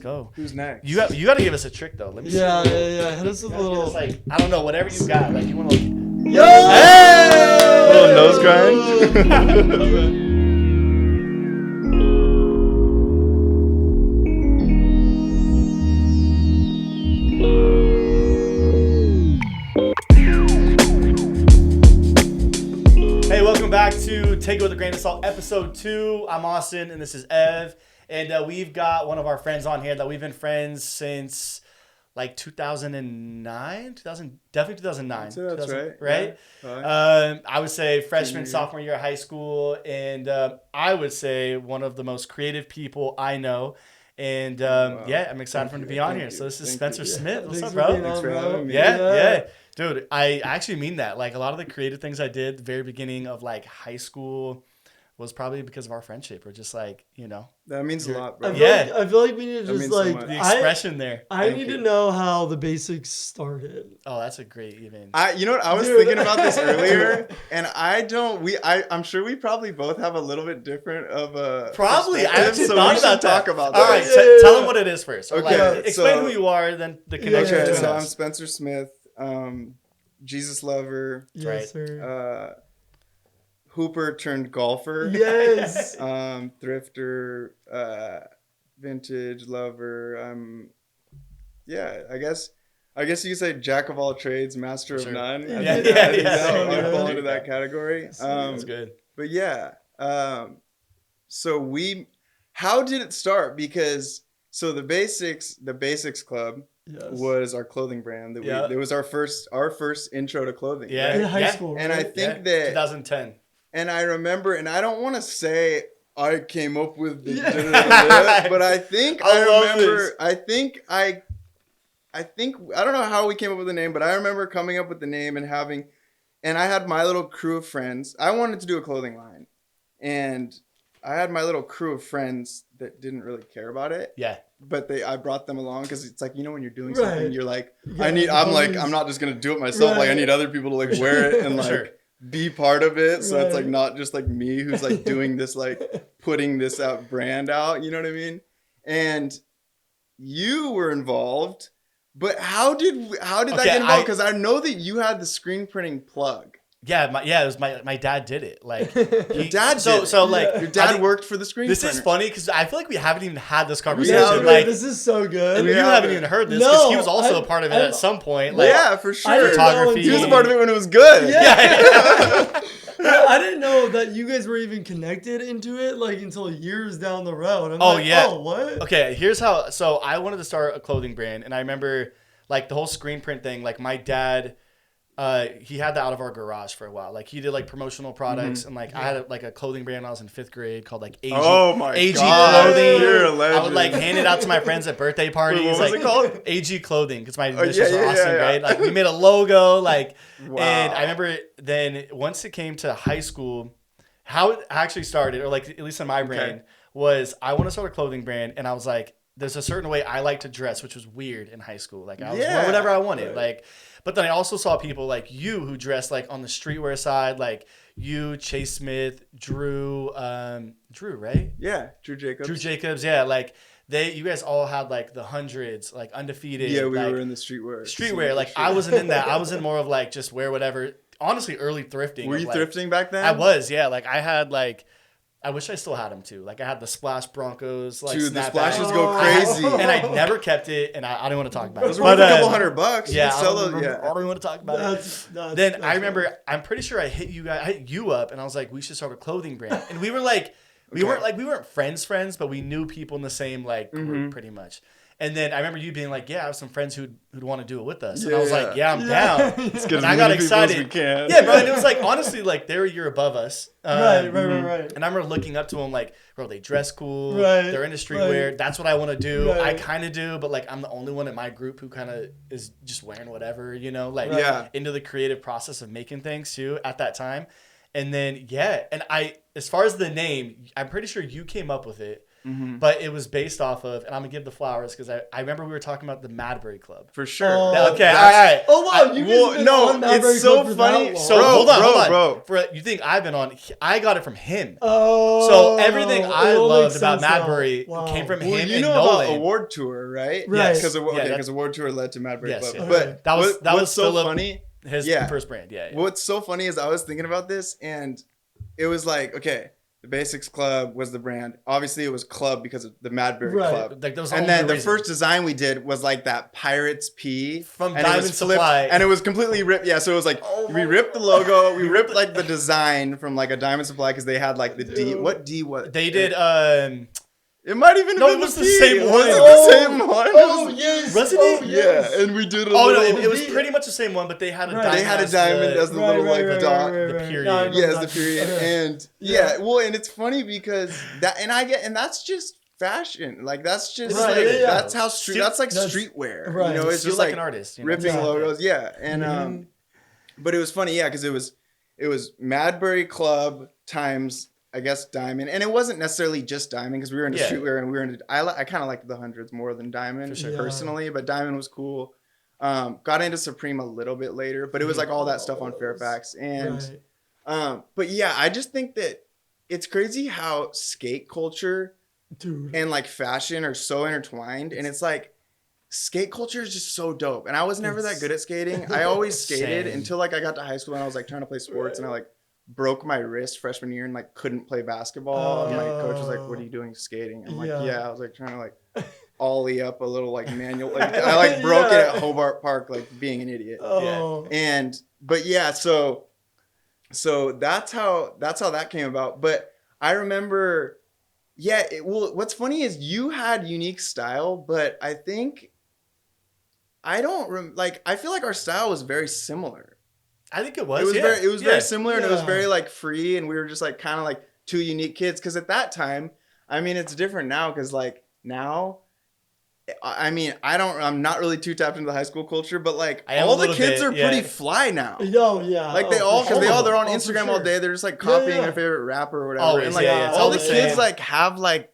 Go. Who's next? You got to give us a trick though. Let me see. Yeah. Hit us with a little. It's like I don't know, whatever you got. Like you want to. Yo! Hey! Little nose grind. Hey, welcome back to Take It With a Grain of Salt, episode 2. I'm Austin, and this is Ev. And we've got one of our friends on here that we've been friends since like 2009, definitely 2009. So that's 2000, right. Right? Yeah. I would say freshman, Junior. sophomore year of high school. And I would say one of the most creative people I know. And yeah, I'm excited for him to be on here. So this is Spencer Smith. What's up, bro? Thanks for having me. Yeah. Dude, I actually mean that. Like, a lot of the creative things I did at the very beginning of, like, high school was probably because of our friendship. Or just, like, you know. That means a lot, bro. I feel like we need to That just means so like much. The expression there. I Thank need you. to know how the basics started. Oh, that's a great even. You know what? I was Dude. thinking about this earlier, and I'm sure we probably both have a little bit different of a Probably. I perspective, actually so thought we should about that. talk about All that. right, Yeah. tell them what it is first. Or, Okay, like, explain so- who you are, then the connection Yeah. Okay, between so I'm us. Spencer Smith, Jesus lover, Yes, right. sir. Hooper turned golfer. Yes. Thrifter, vintage lover. Yeah, I guess you could say jack of all trades, master of Sure. none. I Yeah, think yeah, that- yeah. I So fall good. into that category. That's good. But yeah, so how did it start? Because so the basics club Yes. was our clothing brand that Yeah. it was our first intro to clothing. Yeah. In right? high Yeah. school, And I right? think that 2010. and I remember, and I don't want to say I came up with the, Yeah. but I think I love remember. this. I think I don't know how we came up with the name, but I remember coming up with the name and I had my little crew of friends. I wanted to do a clothing line, and I had my little crew of friends that didn't really care about it, Yeah. but I brought them along because it's like, you know, when you're doing Right. something, you're like, Yeah, I'm homies. not just gonna do it myself. Like I Right. need other people to like wear it and like Sure. be part of it. So it's like Right. not just like me who's like doing this, like putting this out brand out, you know what I mean? And you were involved, but how did that Okay, get involved? Because I know that you had the screen printing plug. Yeah, it was my dad did it. Like, Your he- dad so did it. so like Yeah. Your I dad think worked for the screen This printer. is funny because I feel like we haven't even had this Yeah, conversation. dude, Like, this is so good. and We you haven't. haven't even heard this because he No, was also I- a part of it I- at some point. Like, Yeah, for I sure. didn't know Photography. He was a part of it when it was good. Yeah. I didn't know that you guys were even connected into it like until years down the road. I'm Oh, like, yeah. Oh, what? Okay, here's how. So I wanted to start a clothing brand, and I remember like the whole screen print thing. Like my dad, he had that out of our garage for a while. Like he did like promotional products, and like I had like a clothing brand when I was in 5th grade called like AG. Oh my AG God. Clothing. You're a I would legend. like hand it out to my friends at birthday parties. Wait, what was like, it called? AG Clothing, because my Oh, initials yeah, are yeah, Austin, yeah, yeah. right? Like we made a logo, like, Wow. and I remember then once it came to high school, how it actually started, or like at least in my brain, was I want to start a clothing brand, and I was like, there's a certain way I like to dress, which was weird in high school. Like I was Yeah. wearing whatever I wanted, Right. like. But then I also saw people like you who dressed like on the streetwear side, like you, Chase Smith, Drew, right? Yeah, Drew Jacobs. Drew Jacobs, yeah, like you guys all had like the hundreds, like undefeated. Yeah, we like, were in the streetwear. streetwear. Like I wasn't in that. I was in more of like just wear whatever. Honestly, early thrifting. Were of, you like, thrifting back then? I was, yeah. Like I had like, I wish I still had them too. Like I had the Splash Broncos, like Dude, the snapback. splashes go Oh. crazy. and I never kept it, and I don't want to talk about Those it. were worth a couple Yeah, $100. You could I sell don't, those. remember, I Yeah. don't even want to talk about it. That's Then I funny. remember, I'm pretty sure I hit you up, and I was like, we should start a clothing brand. And we were like, we weren't friends, but we knew people in the same like group pretty much. And then I remember you being like, yeah, I have some friends who'd want to do it with us. And I was like, yeah, I'm down. Let's get And as I many got people as excited. we can. Yeah, bro. And it was like, honestly, like they were a year above us. Right. And I remember looking up to them like, bro, they dress cool. Right, They're into streetwear. right. That's what I want to do. Right. I kind of do, but like I'm the only one in my group who kind of is just wearing whatever, you know, like Yeah. into the creative process of making things too at that time. And then, yeah. And as far as the name, I'm pretty sure you came up with it. Mhm. but it was based off of, and I'm gonna give the flowers because I remember we were talking about the Madbury Club. For sure. Oh, Okay, all that's- right. Oh wow, you guys well, have been no, on Maverick it's so Club for funny. that long. So Bro, hold on. bro. For you think I've been on? I got it from him. Oh, So everything I it all loved makes about sense now. Madbury Wow. came from Well, him you and know Nolan. about Award Tour, right? Right. Because Yeah, Award Tour led to Madbury Yes, Club. yeah. But That was what's so Philip, funny? his Yeah. first brand. Yeah. What's so funny is I was thinking about this, and it was like, okay, the Basics Club was the brand. Obviously, it was Club because of the Madbury Right. Club. Like, that was And only then the reason. first design we did was like that Pirates P From and it Diamond was flipped, Supply. and it was completely ripped. Yeah, so it was like Oh we my ripped the God. logo, we ripped like the design from like a Diamond Supply because they had like the D. Dude. What D was? They did. It might even have No, been it was the the P. same Was one. it Oh, the same one? Oh yes. Wasn't oh, it? Yes. Yeah, and we did a Oh no, little. it was pretty much the same one, but they had a Right. diamond. They had a as diamond the- as the little like dot. the period. No, I remember Yes, that. the period. Okay. And Yeah. yeah, well, and it's funny because and that's just fashion. Like that's just Right, like yeah. that's how street. Steal- That's like that's- streetwear. right. You know, it's Feel just like like an artist. You know? ripping Exactly. logos. Yeah, and Mhm. but it was funny, yeah, because it was Madbury Club times I guess Diamond, and it wasn't necessarily just Diamond because we were into Yeah. streetwear and we were into. I kind of liked the hundreds more than Diamond For sure. Yeah. personally, but Diamond was cool. Got into Supreme a little bit later, but it was like all that stuff on Fairfax and. Right. But yeah, I just think that it's crazy how skate culture Dude. and like fashion are so intertwined. And it's like skate culture is just so dope. And I was never that It's- good at skating. I always skated Same. until like I got to high school and I was like trying to play sports and I like broke my wrist freshman year and like couldn't play basketball. And my coach was like, "What are you doing skating?" I'm like, Yeah. "Yeah." I was like trying to like ollie up a little like manual. Like I like broke it Yeah. at Hobart Park, like being an idiot. Oh. But yeah, so that's how that came about. But I remember, yeah. What's funny is you had unique style, but I think I don't like. I feel like our style was very similar. I think it was. It was very similar, and it was Yeah. very like free, and we were just like kind of like two unique kids. Because at that time, I mean, it's different now. Because like now. I mean, I'm not really too tapped into the high school culture, but like I am all a the little kids bit, are yeah. pretty fly now. Yo, yeah. Like they Oh, all, for because sure. they're on Oh, for Instagram sure. all day. They're just like copying Yeah. their favorite rapper or whatever. Always, and like yeah, it's all all the the kids same. like have like,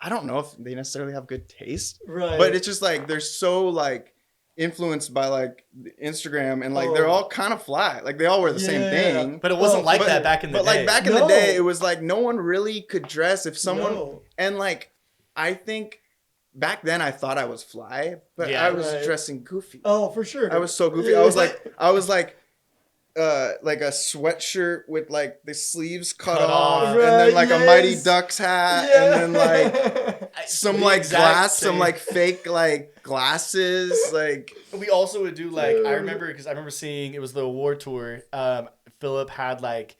I don't know if they necessarily have good taste, Right. but it's just like they're so like influenced by like Instagram and like they're Oh. all kind of fly. Like they all wear the same Yeah. thing. But it wasn't Oh, like but- that back in the But day. like back in the No. day, it was like no one really could dress if someone No. and like I think back then I thought I was fly, but Yeah. I was Right. dressing goofy. Oh, for sure. I was so goofy. Yeah. I was like a sweatshirt with like the sleeves cut Cut off, off. and then like a Mighty Yes. Ducks hat, Yeah. and then like some The like exact glass, some same. like fake like glasses, like We also would do like I Dude. remember because I remember seeing it was the award tour. Philip had like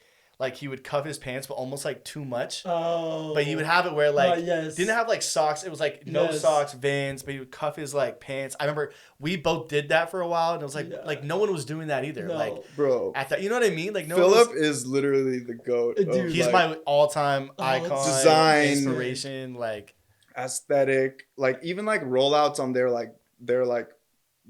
he would cuff his pants, but almost like too much. Oh. But he would have it where like yes. didn't have like socks. It was like no Yes. socks, Vans, but he would cuff his like pants. I remember we both did that for a while, and it was Yeah. like no one was doing that either. No. Like bro. at that, you know what I mean? Like no one Philip was, is literally the goat. Dude. Of, he's like, my all-time Oh, icon, Design. inspiration. Like aesthetic, like even like rollouts on their like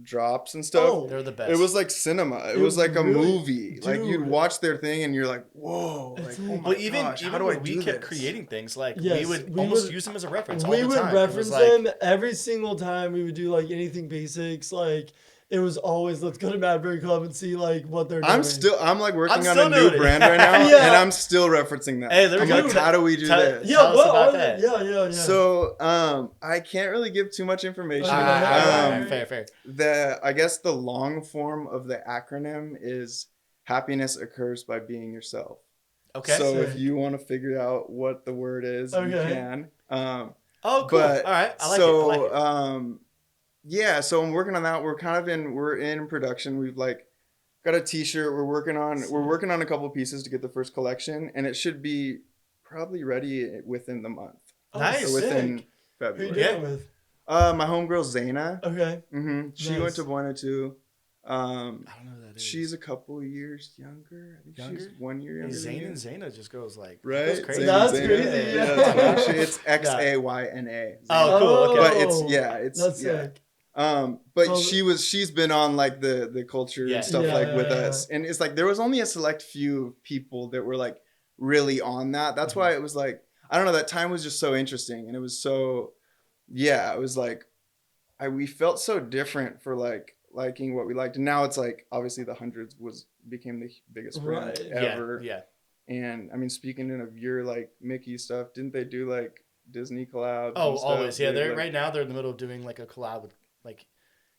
drops and stuff. Oh. they're the best. It was like cinema. It It was like a really- movie. Like you'd dude. watch their thing and you're like, whoa. Like, It's oh like- my But even gosh, how even do I when we do kept this? creating things, like Yes, we would we almost would- use them as a reference. we all the would time. reference it was like, them every single time we would do like anything basics. Like it was always let's go to Madbury Club and see like what they're doing. I'm like working I'm on still a new doing it. brand right now, Yeah. and I'm still referencing that. Hey, there we I'm go. like, how do we do Tell- this? Yeah, Tell us well, about that. yeah. So, I can't really give too much information. All all right, right, Um, fair. I guess the long form of the acronym is happiness occurs by being yourself. Okay. So Sick. if you want to figure out what the word is, you Okay. can. oh, cool. but- all right. I like so, it. I like it. Yeah, so I'm working on that. We're in production. We've like got a t-shirt. We're working on a couple pieces to get the first collection, and it should be probably ready within the month. Oh, Nice. So within sick. Who you February. Yeah. doing with? My homegirl Zaina. Okay. She Nice. went to Buena too. I don't know who that is. She's a couple years younger. I think she's Younger? 1 year Hey, younger. Zayn than and you. Zayna just goes like Right? Goes crazy. Zayn That's and Zaina. crazy, yeah. Actually, it's Xayna. Oh, cool. Okay. But it's That's yeah. sick. But Well, she's been on like the culture Yeah. and stuff Yeah, like with yeah, us, and it's like there was only a select few people that were like really on that. That's why it was like I don't know, that time was just so interesting, and it was so, yeah, it was like, we felt so different for like liking what we liked, and now it's like obviously the Hundreds became the biggest brand Right. ever. Yeah. And I mean, speaking of your like Mickey stuff, didn't they do like Disney collabs? Oh, and stuff? always. Yeah, they're like, right now they're in the middle of doing like a collab with like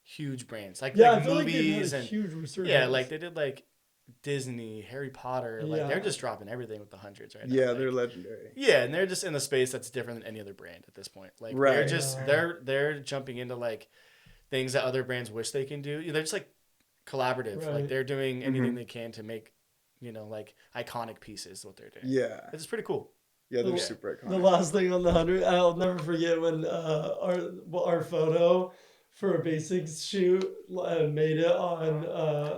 huge brands, like Yeah, I like feel like movies they had a and huge resurgence. yeah, like they did like Disney, Harry Potter. Like Yeah. they're just dropping everything with the Hundreds right now. Yeah, like, they're legendary. yeah, and they're just in a space that's different than any other brand at this point. Like they're Right. just they're jumping into like things that other brands wish they can do. They're just like collaborative. Right. Like they're doing anything Mhm. they can to make, like iconic pieces. What they're doing. Yeah, It's pretty cool. yeah, they're The- super iconic. The last thing on the 100, I'll never forget when our photo for a basics shoot made it on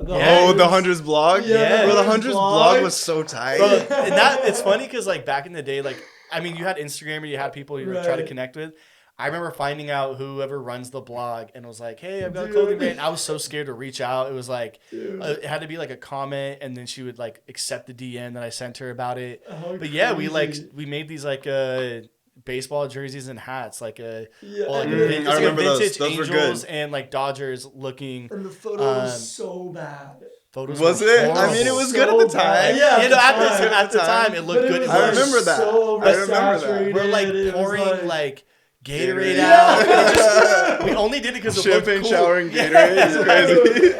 the Yeah. Oh, the Hundreds blog. Yeah. Bro, the Hundreds Hundreds blog was so tight. Bro, and that it's funny because like back in the day, like I mean, you had Instagram or you had people you would try to Right. connect with. I remember finding out whoever runs the blog and was like, "Hey, I've got a Dude. clothing brand." I was so scared to reach out. It was like Dude. it had to be like a comment, and then she would like accept the DM that I sent her about it. How But yeah, we crazy. made these like baseball jerseys and hats, like Yeah, like and, a the, vin- it's I like a remember those. vintage Those were Angels good. and like Dodgers looking and the photo was so bad. photos. Was were it? I horrible. mean, it was So good at the bad. time. Yeah, You know, at the at the time. time, it looked But good. it was, It I was- remember that. So I remember that. oversaturated. We're like It was pouring like- like Gatorade Gatorade. out. And it just- we only did it because it looked Champagne cool. showering Yeah. Gatorade is crazy.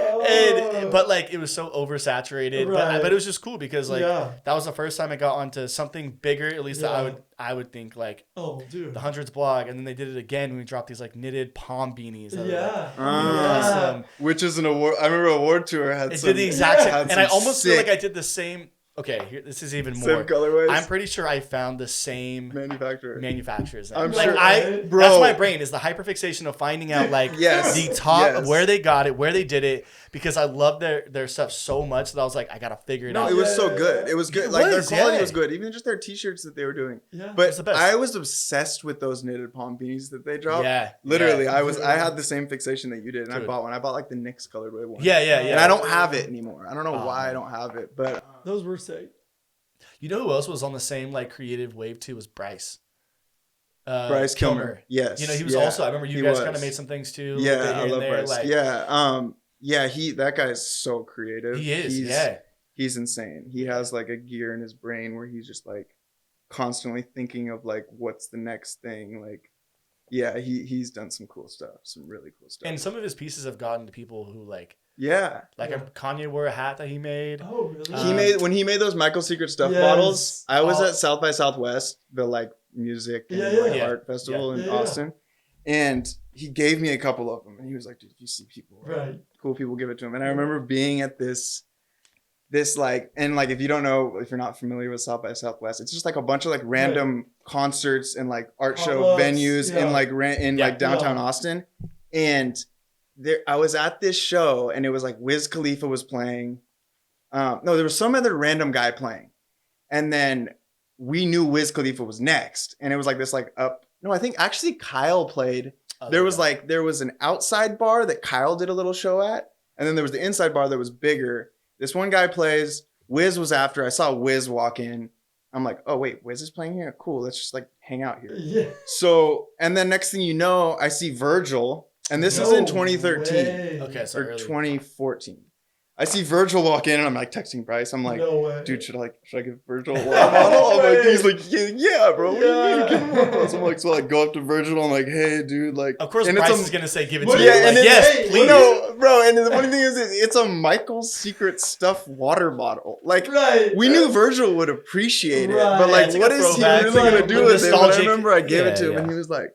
But like it was so oversaturated, Right. but it was just cool because like Yeah. that was the first time I got onto something bigger. At least that Yeah. I would think like Oh, dude. the Hundreds blog, and then they did it again when we dropped these like knitted palm beanies. That were, like, Yeah. custom. Which is an award. I remember award tour had It some. did the exact same, had and I some almost feel sick like I did the same. Okay, here, this is even same more. colorways. I'm pretty sure I found the same manufacturer. manufacturers. I'm like sure- that's Bro. my brain is the hyperfixation of finding out like Yes, the top yes. where they got it, where they did it, because I love their stuff so much that I was like, I gotta figure it No, out. it was so Yeah. good. It was good. It Like their was, quality yeah. was good. Even just their T-shirts that they were doing. Yeah. But It's the best. I was obsessed with those knitted palm beanies that they dropped. Yeah, Literally, yeah. I had the same fixation that you did, and I Dude. bought one. I bought like the Knicks colorway one. Yeah, yeah. And I don't have it anymore. I don't know Oh, why I man. don't have it, but Those were sick. You know who else was on the same like creative wave too? Was Bryce. Bryce Kilmer. Yes. You know, he was yeah, also. I remember you he guys was. kind of made some things too. Yeah, here I and love there, Bryce. like- Yeah, that guy's so creative. He is. He's, He's insane. He has like a gear in his brain where he's just like constantly thinking of like what's the next thing. Like, yeah, he's done some cool stuff, some really cool stuff. And some of his pieces have gotten to people who like yeah, Yeah. Kanye wore a hat that he made. Oh, really? he made those Michael Secret stuff Yes. bottles. I was Oh. at South by Southwest, the like music and Yeah, like, yeah. art festival in Yeah. Austin, and he gave me a couple of them, and he was like, "Dude, if you see people, Right. cool people, give it to him." And I remember being at this like, and like if you don't know, if you're not familiar with South by Southwest, it's just like a bunch of like random concerts and like art show Pop-ups, venues yeah. in like Yeah. downtown Yeah. Austin, and there I was at this show and it was like Wiz Khalifa was playing. No, there was some other random guy playing, and then we knew Wiz Khalifa was next, and it was like this like up. No, I think actually Kyle played. There was an outside bar that Kyle did a little show at, and then there was the inside bar that was bigger. This one guy plays. Wiz was after. I saw Wiz walk in. I'm like, oh wait, Wiz is playing here. Cool. Let's just like hang out here. Yeah. So, and then next thing you know, I see Virgil, and this is in 2013 way. Okay, so or early. 2014. I see Virgil walk in, and I'm like texting Bryce. I'm like, No way. dude, should I give Virgil a water bottle? I'm like, he's like, yeah, bro. What do you mean? Give him water bottles? I'm like, so I go up to Virgil. I'm like, hey, dude, like, Of course, and Bryce it's is gonna say, "Give it What to do me." you- Like, and then- yes, hey, please. no, bro. And the funny thing is, it's a Michael's Secret Stuff water bottle. Like, Right. we knew Virgil would appreciate it, Right. but Yeah, like, it's like what a is he throwback, really like gonna a do with it? But I nostalgic- remember I gave it Yeah, to him, yeah. and he was like,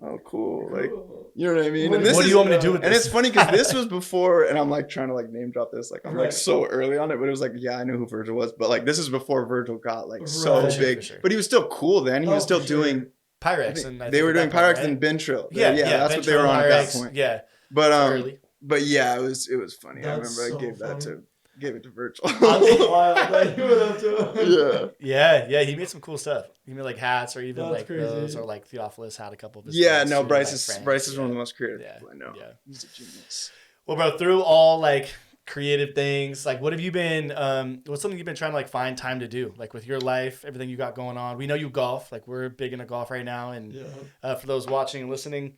oh, cool. Like, Cool. you know what I mean? What And this What do is, you want me to do with and this? it's funny because this was before, and I'm like trying to like name drop this. Like, I'm like Right. so early on it, but it was like, yeah, I knew who Virgil was, but like, this is before Virgil got like so Right. For sure, big. for sure. But he was still cool then. He Oh, was still for sure. doing. I Pyrex, think and I they think were at doing that point, Pyrex right? and Bentrill. Yeah, that's what they Ventrilo, were on at that Pyrex, point. Yeah, But early. but yeah, it was funny. I That's remember so I gave it to Virgil. That's wild. Like, you went up to him. yeah. Yeah, he made some cool stuff. He made like hats, or even That's like crazy. those, or like Theophilus had a couple of his. Yeah, friends no, too, Bryce like is friends, Bryce is yeah. one of the most creative Yeah, people I know. yeah. He's a genius. Well, bro, through all like creative things. Like, what have you been? What's something you've been trying to like find time to do? Like with your life, everything you got going on. We know you golf. Like we're big into golf right now, and for those watching and listening,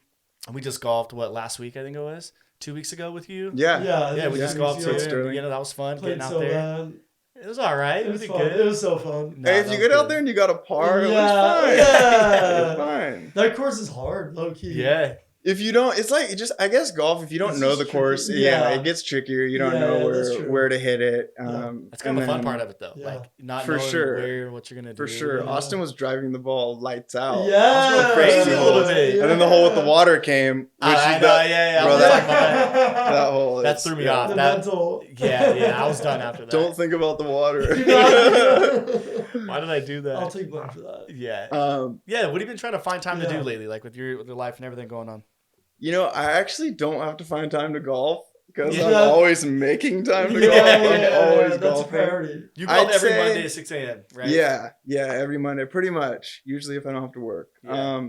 we just golfed last week I think it was 2 weeks ago with you. Yeah. We just golfed too. You know, that was fun Played getting out so there. bad. It was all right. It was fun. good. It was so fun. No, Hey, if that you was get out good. there and you got a par, it Yeah, was fine. yeah. It's fine. That course is hard, low key. Yeah. If you don't, it's like I guess golf. If you don't It's know just the course, tricky. yeah, Yeah. it gets trickier. You don't Yeah, know that's true. where to hit it. That's kind of the fun part of it, though. Yeah. Like not For knowing sure. what you're gonna do. For sure, Yeah. Austin was driving the ball lights out. Yeah. I was going crazy a little bit. And then the hole with the water came. Which I is know, that, yeah. bro, I was that- talking about that. that hole. That is- threw me yeah. off. The That- mental. Yeah. I was done after that. Don't think about the water. Do not- Why did I do that? I'll take blame for that. Yeah. Yeah, What have you been trying to find time to do Yeah. lately? Like with your life and everything going on. you know, I actually don't have to find time to golf because Yeah. I'm always making time to Yeah, golf. I'm yeah, always that's a golfing. priority. You golf I'd every say- Monday at 6 a.m., right? Yeah, every Monday, pretty much. Usually, if I don't have to work. Yeah.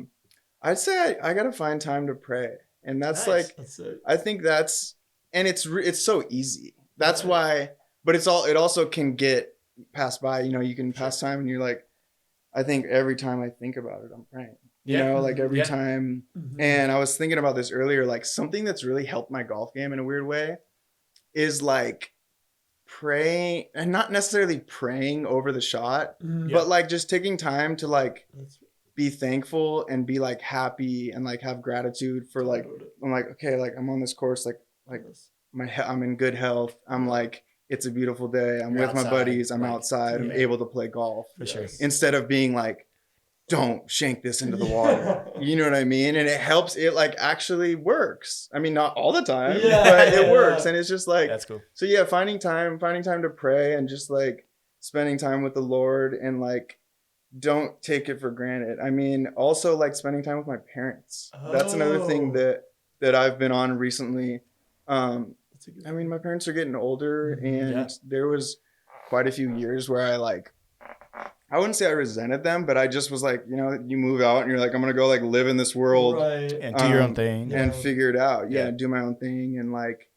I'd say I gotta find time to pray, and that's Nice. like That's it. I think that's and it's so easy. That's Right. why, but it also can get passed by. You know, you can pass time, and you're like, I think every time I think about it, I'm praying. You Yeah. know, like every Yeah. time. Mhm. And I was thinking about this earlier, like something that's really helped my golf game in a weird way is like praying, and not necessarily praying over the shot, Mhm. but like just taking time to like That's- be thankful and be like happy and like have gratitude for like, I'm like, okay, like I'm on this course, like I'm in good health. I'm like, it's a beautiful day. I'm You're with my outside, buddies. I'm like, outside. I'm yeah. able to play golf For sure. Yes. instead of being like, don't shank this into the water. You know what I mean? And it helps. It like actually works. I mean, not all the time, Yeah, but it yeah, works. yeah. And it's just like, That's cool. so yeah, finding time to pray and just like spending time with the Lord and like, don't take it for granted. I mean, also like spending time with my parents. That's another thing Oh. that I've been on recently. That's a good I mean, my parents are getting older, and Yeah. there was quite a few years where I wouldn't say I resented them, but I just was like, you know, you move out and you're like, I'm gonna go like live in this world Right. And do your own thing. and Yeah. figure it out. Yeah, Yeah. do my own thing and like,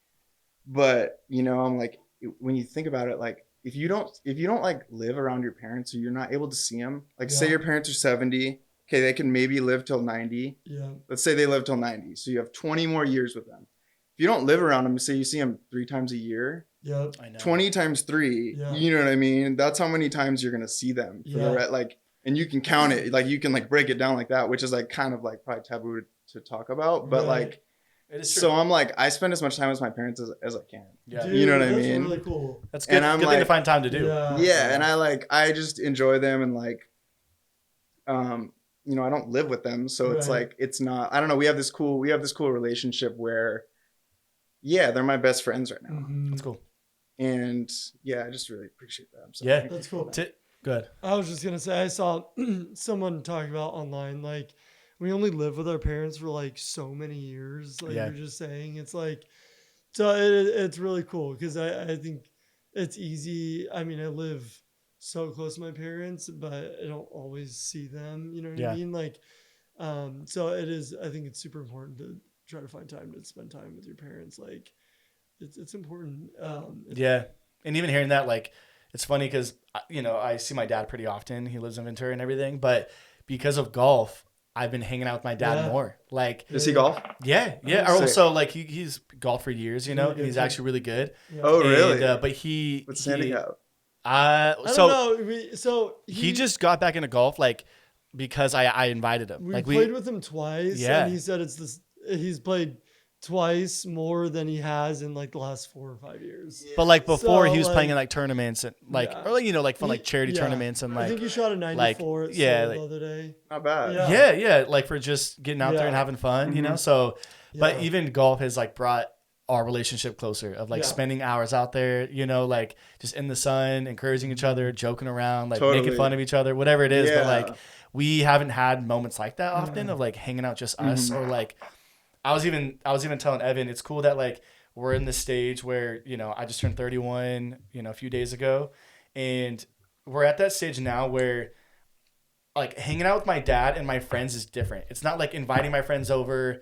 but you know, I'm like, when you think about it, like if you don't like live around your parents or you're not able to see them, like say Yeah. your parents are 70, okay, they can maybe live till 90. Yeah. Let's say they live till 90, so you have 20 more years with them. If you don't live around them, say you see them 3 times a year, Yep. I know. 20 times 3, Yeah. you know what I mean? That's how many times you're gonna see them. For Yeah. the like, and you can count it, like you can like break it down like that, which is like kind of like probably taboo to talk about, but Right. like, It is true. so I'm like, I spend as much time with my parents as I can. yeah. Dude, You know what I that's mean? really cool. That's good. and I'm Good thing to like- find time to do. Yeah, and I just enjoy them and like, you know, I don't live with them, so it's Right. like it's not. I don't know. We have this cool relationship where, yeah, they're my best friends right now, Mhm. That's cool. and yeah, I just really appreciate that. I'm so Yeah. thankful That's cool. for that. Good. I was just gonna say I saw someone talk about online like we only live with our parents for like so many years. Like Yeah. you're just saying, it's like so it's really cool because I think it's easy. I mean, I live so close to my parents, but I don't always see them. You know what Yeah. I mean? Like, so it is. I think it's super important to try to find time to spend time with your parents. Like, it's important. Yeah. And even hearing that, like, it's funny because, you know, I see my dad pretty often. He lives in Ventura and everything. But because of golf, I've been hanging out with my dad Yeah. more. Like, Does he golf? yeah. Oh, sick. Also, like, he's golfed for years, you know, Really and good he's too. actually really good. Yeah. Oh, really? And, but he. What's standing he, out? I So don't know. So he just got back into golf, like, because I invited him. We Like, played with him twice, Yeah. and he said it's this. He's played twice more than he has in like the last 4 or 5 years. But like before, So, he was playing in like- like tournaments and like, Yeah. or like, you know, like fun like He- charity yeah. tournaments and I like, think he shot a 94 at yeah, Seoul like- the other day. Not bad. Yeah. yeah, like for just getting out there and Yeah. having fun, you know. Mhm. So, but Yeah. even golf has like brought our relationship closer of like Yeah. spending hours out there, you know, like just in the sun, encouraging each other, joking around, like Totally. making fun of each other, whatever it is. But Yeah. like we haven't had moments like that often of like hanging out just us or like I was even telling Evan, it's cool that like we're in this stage where, you know, I just turned 31, you know, a few days ago, and we're at that stage now where like hanging out with my dad and my friends is different. It's not like inviting my friends over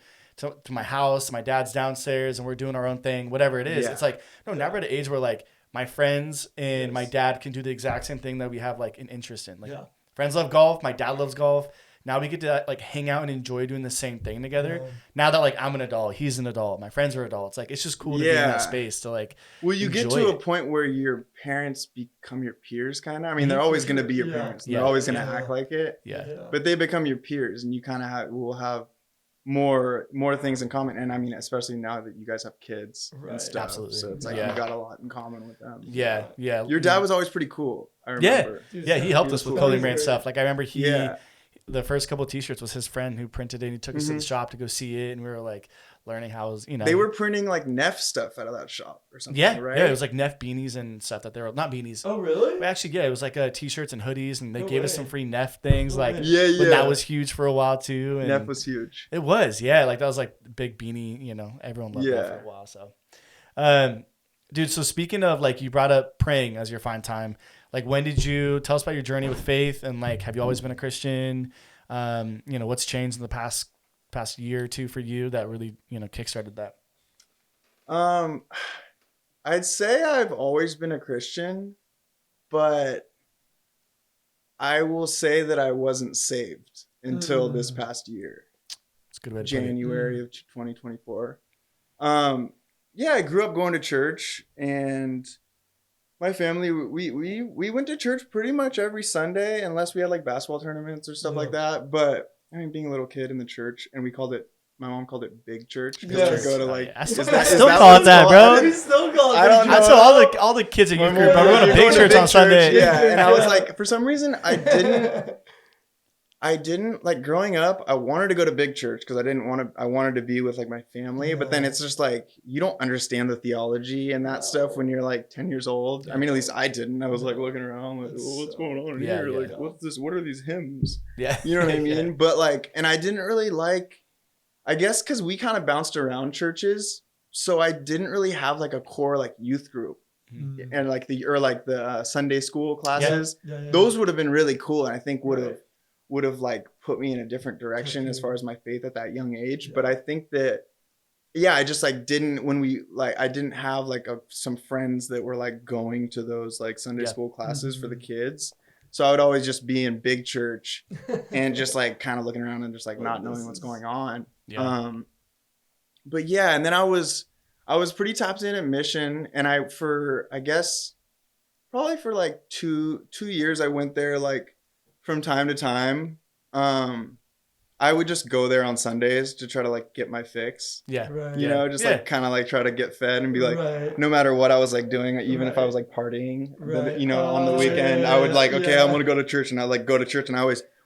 to my house. My dad's downstairs, and we're doing our own thing. Whatever it is, Yeah. it's like no. Now we're at an age where like my friends and my dad can do the exact same thing that we have like an interest in. Like friends love golf. My dad loves golf. Now we get to like hang out and enjoy doing the same thing together. Yeah. Now that like I'm an adult, he's an adult, my friends are adults. Like it's just cool to be in that space to like. Well, you get enjoy to a it. point where your parents become your peers, kind of. I mean, they're always going to be your Yeah. parents. Yeah. They're always going to Yeah. act like it. Yeah. But they become your peers, and you kind of will have more things in common. And I mean, especially now that you guys have kids Right. and stuff. Absolutely. So it's like Yeah. you got a lot in common with them. Yeah. Yeah. Your dad was always pretty cool. I remember. Dude, Yeah, he helped He us was with cool. clothing brand stuff. Like I remember Yeah. the first couple of t-shirts was his friend who printed it. And he took us to the shop to go see it, and we were like learning how it was, They were printing like Neff stuff out of that shop or something. yeah, right? yeah. It was like Neff beanies and stuff that they were not beanies. Oh, really? But actually, yeah, it was like t-shirts and hoodies, and they No gave us way. some free Neff things. No Like, way. Yeah, but yeah. that was huge for a while too. And Neff was huge. It was, yeah. Like that was like big beanie. You know, everyone loved that Yeah. for a while. So, dude. So speaking of like, you brought up praying as your fine time. Like, when did you tell us about your journey with faith? And like, have you always been a Christian? You know, what's changed in the past year or two for you that really, you know, kickstarted that? I'd say I've always been a Christian, but I will say that I wasn't saved until this past year, It's a good way to put it. January of 2024. Yeah, I grew up going to church, and my family, we went to church pretty much every Sunday, unless we had like basketball tournaments or stuff like that. But I mean, being a little kid in the church, and my mom called it big church because Yes. we go to Oh, like. yeah. I is still, that- I is still that call what it it's that, called? bro. We still call it I don't big know. I church. told all the kids at your group, bro, we're going to You're big going church on Sunday. Yeah, and I was like, for some reason, I didn't like growing up. I wanted to go to big church because I wanted to be with like my family. But then it's just like you don't understand the theology and that stuff when you're like 10 years old. I mean, at least I didn't. I was like looking around, like, oh, what's going on Yeah, here? yeah. Like, what's this? What are these hymns? Yeah. You know what I mean? Yeah. But like, and I didn't really like. I guess because we kind of bounced around churches, so I didn't really have like a core like youth group Mm. and like the Sunday school classes. Yeah. Those would have been really cool, and I think would have like put me in a different direction as Definitely. far as my faith at that young age. Yeah. But I think that I just like didn't I didn't have like some friends that were like going to those like Sunday Yeah. school classes for the Mhm. kids. So I would always just be in big church and just like kind of looking around and just like Like, not this knowing what's is- going on. Yeah. But yeah, and then I was pretty tapped in at Mission, and I guess probably for like two years I went there like from time to time. I would just go there on Sundays to try to like get my fix. Yeah. Right. You know, just Yeah. like kind of like try to get fed and be like, right. no matter what I was like doing, even if I Right. was like partying, Right. you know, on the Oh, weekend, I would like, okay, yeah. I'm gonna go to church, and I like go to church, and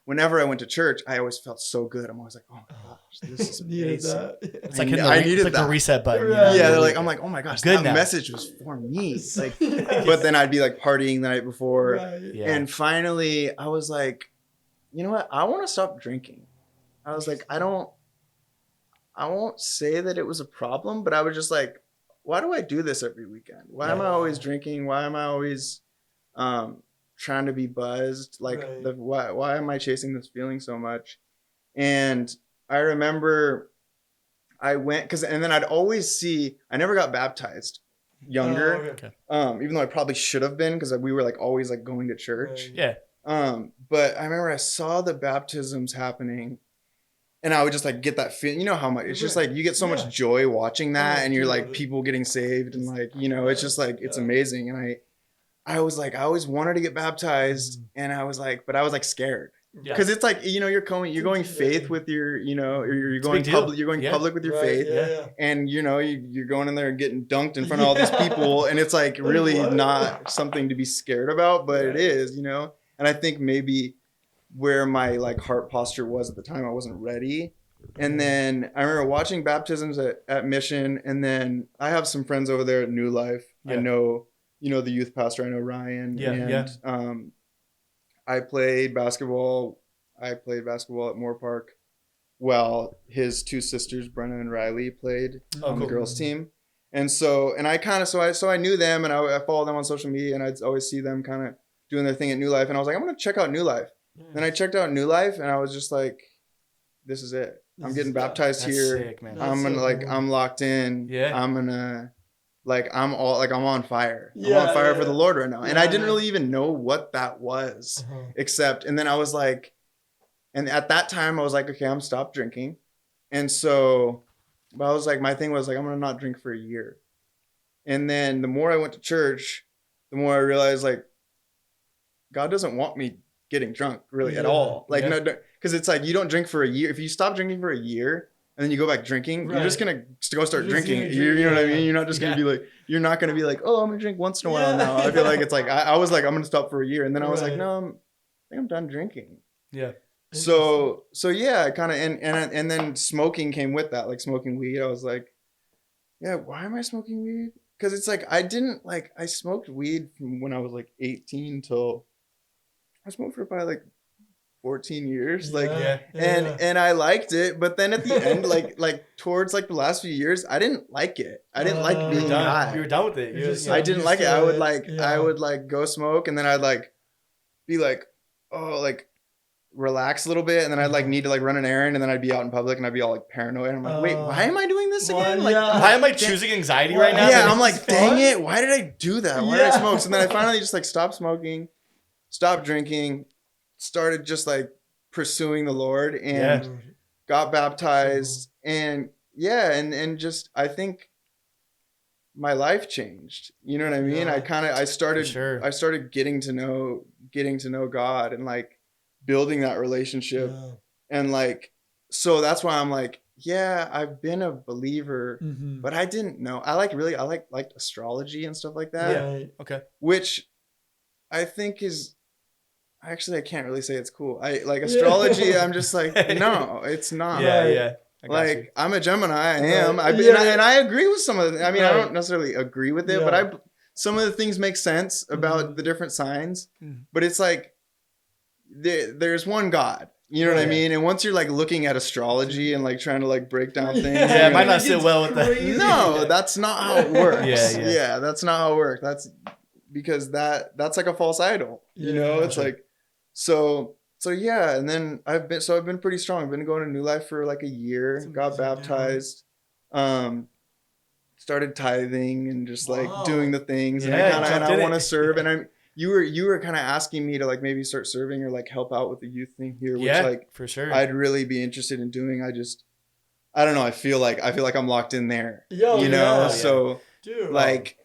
whenever I went to church, I always felt so good. I'm always like, oh my gosh, this is Needed amazing. that. It's like, I hitting needed it's like the that. reset button. Right. Yeah, they're like, I'm like, oh my gosh, Good that now. message was for me. Like, but then I'd be like partying the night before, Right. Yeah. and finally I was like, you know what? I want to stop drinking. I was like, I won't say that it was a problem, but I was just like, why do I do this every weekend? Why am I always drinking? Why am I always trying to be buzzed? Like, Right. why am I chasing this feeling so much? And I remember I went and then I'd always I never got baptized younger. Oh, okay. Even though I probably should have been, because we were like always like going to church. Right. Yeah. But I remember I saw the baptisms happening, and I would just like get that feeling. You know how much it's just like you get so Yeah. much joy watching that, Oh, and you're dude. like people getting saved, and like it's just like it's Yeah. amazing. And I was like I always wanted to get baptized, and I was like scared. Yeah. Because it's like you're going faith with your or you're going big deal. public Yeah. public with your Right, faith, yeah. and you're going in there and getting dunked in front of all these people, and it's like really what? not something to be scared about, but it Right. is, and I think maybe where my like heart posture was at the time, I wasn't ready. And then I remember watching baptisms at Mission, and then I have some friends over there at New Life. Yeah. I know the youth pastor, I know Ryan. Yeah, and yeah. I played basketball at Moore Park while his two sisters, Brenna and Riley, played Oh, on the cool. girls team. And I knew them, and I followed them on social media, and I'd always see them kind of doing their thing at New Life. And I was like, I'm going to check out New Life. Then I checked out New Life, and I was just like, this is it. I'm getting Yeah. baptized That's here. sick, man. That's I'm gonna so like cool. I'm locked in. Yeah. I'm gonna like I'm on fire. I'm Yeah, on fire yeah, for the yeah. Lord right now. And I didn't Yeah. really even know what that was, Uh-huh. except and then I was like, and at that time I was like, okay, I'm stopped drinking. And so but I was like, my thing was like, I'm gonna not drink for a year. And then the more I went to church, the more I realized like God doesn't want me getting drunk really at Yeah. all. Like Yeah. no, because it's like you don't drink for a year. If you stop drinking for a year and then you go back drinking, you're just Right. gonna go start You're just drinking. gonna You drink, know what I yeah. mean? You're not just gonna Yeah. be like, you're not gonna be like, oh, I'm gonna drink once in a while Yeah. now. I feel like it's like I was like, I'm gonna stop for a year, and then I was like, Right. no, I think I'm done drinking. Yeah. So yeah, kind of, and then smoking came with that, like smoking weed. I was like, yeah, why am I smoking weed? Because it's like I smoked weed from when I was like 18 till I smoked for probably like 14 years, like, Yeah. and I liked it, but then at the end, like towards like the last few years, I didn't like it. I didn't like You were being Done. high. You were done with it. You're You- just yeah. I like- didn't used like it. to I would it, like yeah. I would like go smoke, and then I'd like be like, oh, like relax a little bit, and then I'd like need to like run an errand, and then I'd be out in public, and I'd be all like paranoid. I'm like, wait, why am I doing this why- again? Like, yeah. Why am I choosing anxiety right now? yeah, It's I'm like, fun. dang it, why did I do that? Why did I Yeah. smoke? So then I finally just like stopped smoking, stopped drinking, started just like pursuing the Lord, and Yeah. got baptized, and yeah, and just I think my life changed. You know what I mean? Yeah. I started sure. I started getting to know God, and like building that relationship, Yeah. and like so that's why I'm like, yeah, I've been a believer, Mhm. but I didn't know. I liked astrology and stuff like that, Yeah. Right. Okay. which I think is actually I can't really say it's cool. I like astrology. I'm just like, no, it's not. Yeah. Right. Yeah. I got you. Like I'm a Gemini. I Right. am. Yeah. And I agree with some of the. I mean, I Right. don't necessarily agree with it, Yeah. but some of the things make sense about Mhm. the different signs. Mhm. But it's like there's one God. You know what I Right. mean? And once you're like looking at astrology and like trying to like break down things, Yeah, Yeah, you're it might like, not sit well with that. Crazy. no, that's not how it works. Yeah. That's not how it works. That's because that's like a false idol. You know, Yeah. it's like so yeah, and then I've been pretty strong. I've been going to New Life for like a year, That's got amazing, yeah. baptized, started tithing and just like Wow. doing the things, Yeah, and jumped I in want to it. serve, and you were kind of asking me to like maybe start serving or like help out with the youth thing here, which Yeah. like For sure. I'd really be interested in doing. I don't know. I feel like I'm locked in there, Yo, you know. yeah. So Dude. like,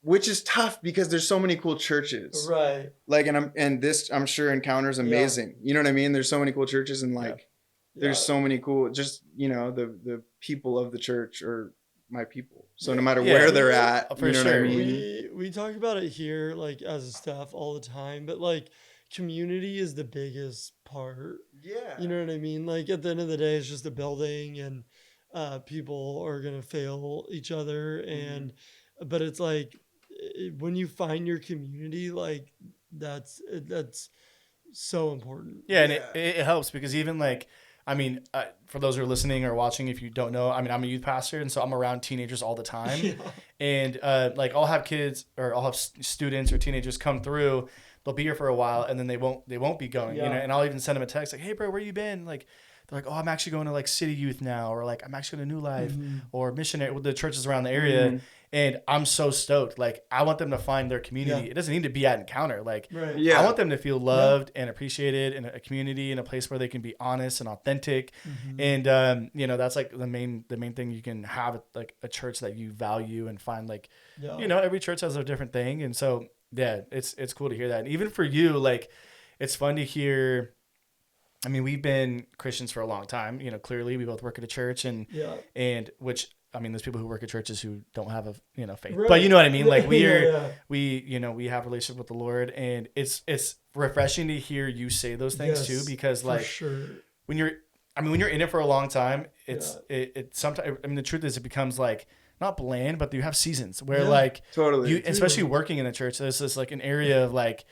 which is tough because there's so many cool churches. Right. Like, I'm sure Encounter's amazing. You know what I mean? There's so many cool churches, and like, there's so many cool. Just the people of the church are my people. So no matter Yeah. where they're at, For you know sure. what I mean? We talk about it here like as a staff all the time, but like community is the biggest part. Yeah. You know what I mean? Like at the end of the day, it's just a building, and people are gonna fail each other, and but it's like when you find your community, like that's so important. Yeah, and Yeah. it helps because even like, I mean, for those who are listening or watching, if you don't know, I mean, I'm a youth pastor, and so I'm around teenagers all the time. Yeah. And like, I'll have kids or I'll have students or teenagers come through. They'll be here for a while, and then they won't be going. You Yeah. know, and I'll even send them a text like, "Hey, bro, where you been?" Like, they're like, "Oh, I'm actually going to like City Youth now," or like, "I'm actually going to New Life," Mhm. or missionary with the churches around the area. Mhm. And I'm so stoked. Like, I want them to find their community. Yeah. It doesn't need to be at Encounter. Like, Right. Yeah. I want them to feel loved and appreciated in a community, in a place where they can be honest and authentic. Mhm. And you know, that's like the main thing you can have at like a church that you value and find like, Yeah. you know, every church has a different thing. And so yeah, it's cool to hear that. And even for you, like, it's fun to hear. I mean, we've been Christians for a long time. You know, clearly we both work at a church, and which, I mean, there's people who work at churches who don't have a faith, Right. but you know what I mean. Like we Yeah. we have a relationship with the Lord, and it's refreshing to hear you say those things Yes, too, because for like sure. when you're in it for a long time, it sometimes, I mean, the truth is it becomes like not bland, but you have seasons where Yeah. like Totally. you, especially working in the church, there's this like an area of like,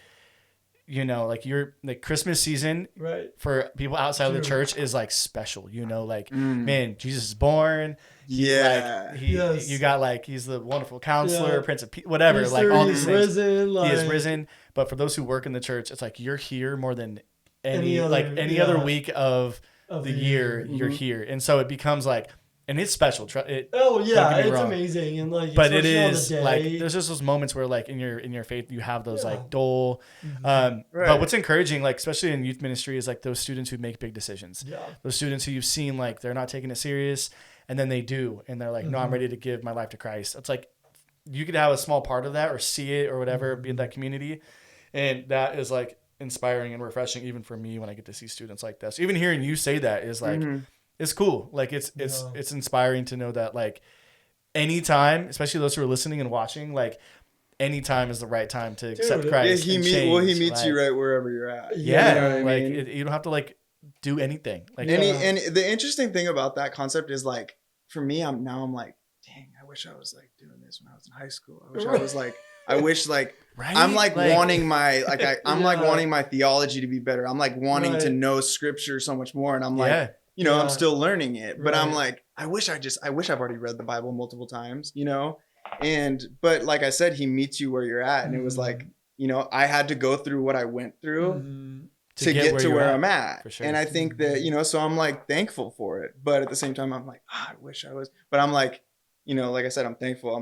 you know, like you're like Christmas season Right. for people outside of the Dude. church is like special, you know, like Mm. man, Jesus is born. Yeah. Like Yes. you got like, he's the wonderful counselor, Yeah. Prince of Peace, whatever, Easter, like all he's these things. risen. Like, He is risen. But for those who work in the church, it's like you're here more than any Any other- other yeah. week of of the year you're here. And so it becomes like, and it's special. Oh don't yeah, get me it's wrong. amazing, and like, But it especially on the is day. like, there's just those moments where like in your faith, you have those Yeah. like dull. Right. But what's encouraging, like, especially in youth ministry, is like those students who make big decisions. Yeah. Those students who you've seen, like, they're not taking it serious, and then they do, and they're like, no, I'm ready to give my life to Christ. It's like, you could have a small part of that or see it or whatever, be in that community. And that is like inspiring and refreshing even for me when I get to see students like this. Even hearing you say that is like, it's cool. Like it's inspiring to know that like anytime, especially those who are listening and watching, like anytime is the right time to accept Christ. He and meets change, you like, right wherever you're at. Yeah. You know what I like mean? you don't have to like do anything. Like And the interesting thing about that concept is like, for me, I'm like, dang, I wish I was like doing this when I was in high school. I wish I was like, right? I'm like wanting my, I'm like Yeah. wanting my theology to be better. I'm like wanting to Right. know scripture so much more. And I'm like, Yeah. you know, Yeah. I'm still learning it, but I'm Right. like, I wish I've already read the Bible multiple times, you know? But like I said, he meets you where you're at. And it was like, you know, I had to go through what I went through Mhm. to get to you're where at, I'm at. for sure. And I think that, you know, so I'm like thankful for it. But at the same time, I'm like, I wish I was, but I'm like, you know, like I said, I'm thankful.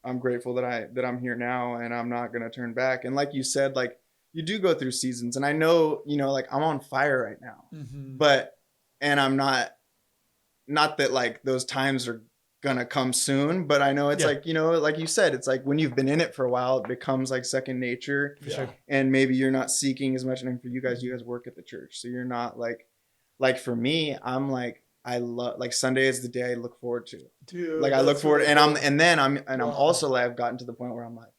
I'm grateful that I'm here now and I'm not going to turn back. And like you said, like you do go through seasons, and I know, you know, like I'm on fire right now, Mhm. and I'm not that like those times are gonna come soon, but I know it's Yeah. like, you know, like you said, it's like when you've been in it for a while, it becomes like second nature. For sure. And maybe you're not seeking as much. And for you guys work at the church, so you're not like for me, I'm like, I love, like Sunday is the day I look forward to. Dude, Like I look that's forward, really and cool. I'm Wow. also like, I've gotten to the point where I'm like,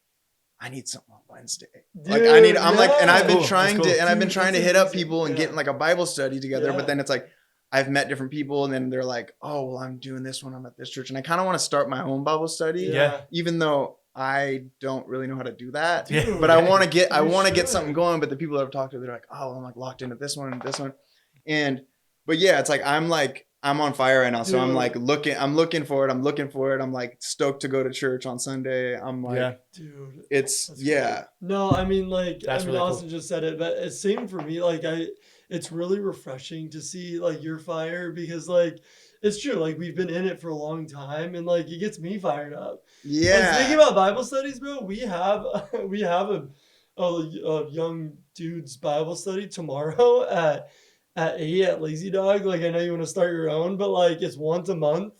I need something on Wednesday. Like Dude, I'm like, and I've been Cool. trying That's cool. to, and I've been Dude, trying to that's hit up amazing. people and Yeah. get like a Bible study together. Yeah. But then it's like, I've met different people, and then they're like, oh, well, I'm doing this one. I'm at this church, and I kind of want to start my own Bible study. Yeah. Even though I don't really know how to do that. Yeah. But I want to get, You should. something going. But the people that I've talked to, they're like, oh, I'm like locked into this one and this one. But yeah, it's like, I'm on fire right now. So I'm Dude. like I'm looking for it. I'm like stoked to go to church on Sunday. I'm like, Yeah. Dude. it's, That's yeah. No, I mean, like, That's I mean, really cool. Austin just said it, but it's same for me. Like, it's really refreshing to see like your fire, because like it's true. Like we've been in it for a long time, and like it gets me fired up. And speaking Yeah. about Bible studies, bro, we have a young dude's Bible study tomorrow at 8 at Lazy Dog. Like I know you want to start your own, but like it's once a month,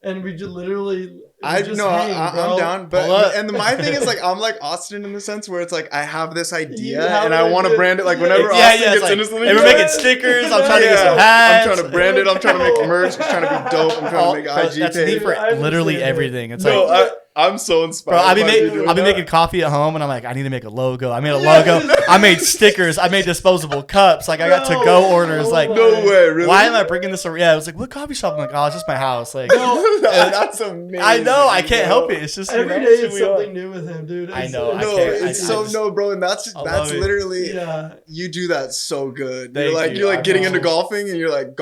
and we just literally. I'm down, Pull up. and my thing is like I'm like Austin in the sense where it's like I have this You idea have and an I want to idea. brand it like Yeah. whenever Yeah, Austin it's gets like, into something. and we're Yeah. making stickers. I'm trying to get some I'm hats. trying to brand it. I'm trying to make merch. I'm trying to be dope. I'm trying to make Bro, IG that's me page. for I understand literally it. everything. It's No, like, I'm so inspired. bro, I'll be by you doing that. making coffee at home, and I'm like, I need to make a logo. I made a logo. I made stickers. I made disposable cups. Like I got to go orders. Like, No way, really? why am I bringing this? Yeah, it was like, what coffee shop? I'm like, oh, it's just my house. Like, That's amazing. I know, I can't bro. help it. It's just Every day it's who is we are. something new with him, dude. I It's- know, I No, can't- it's I so just- no, bro, and that's I love it. literally Yeah. you do that so good. Thank You're you. like I getting know. into golfing, and you're like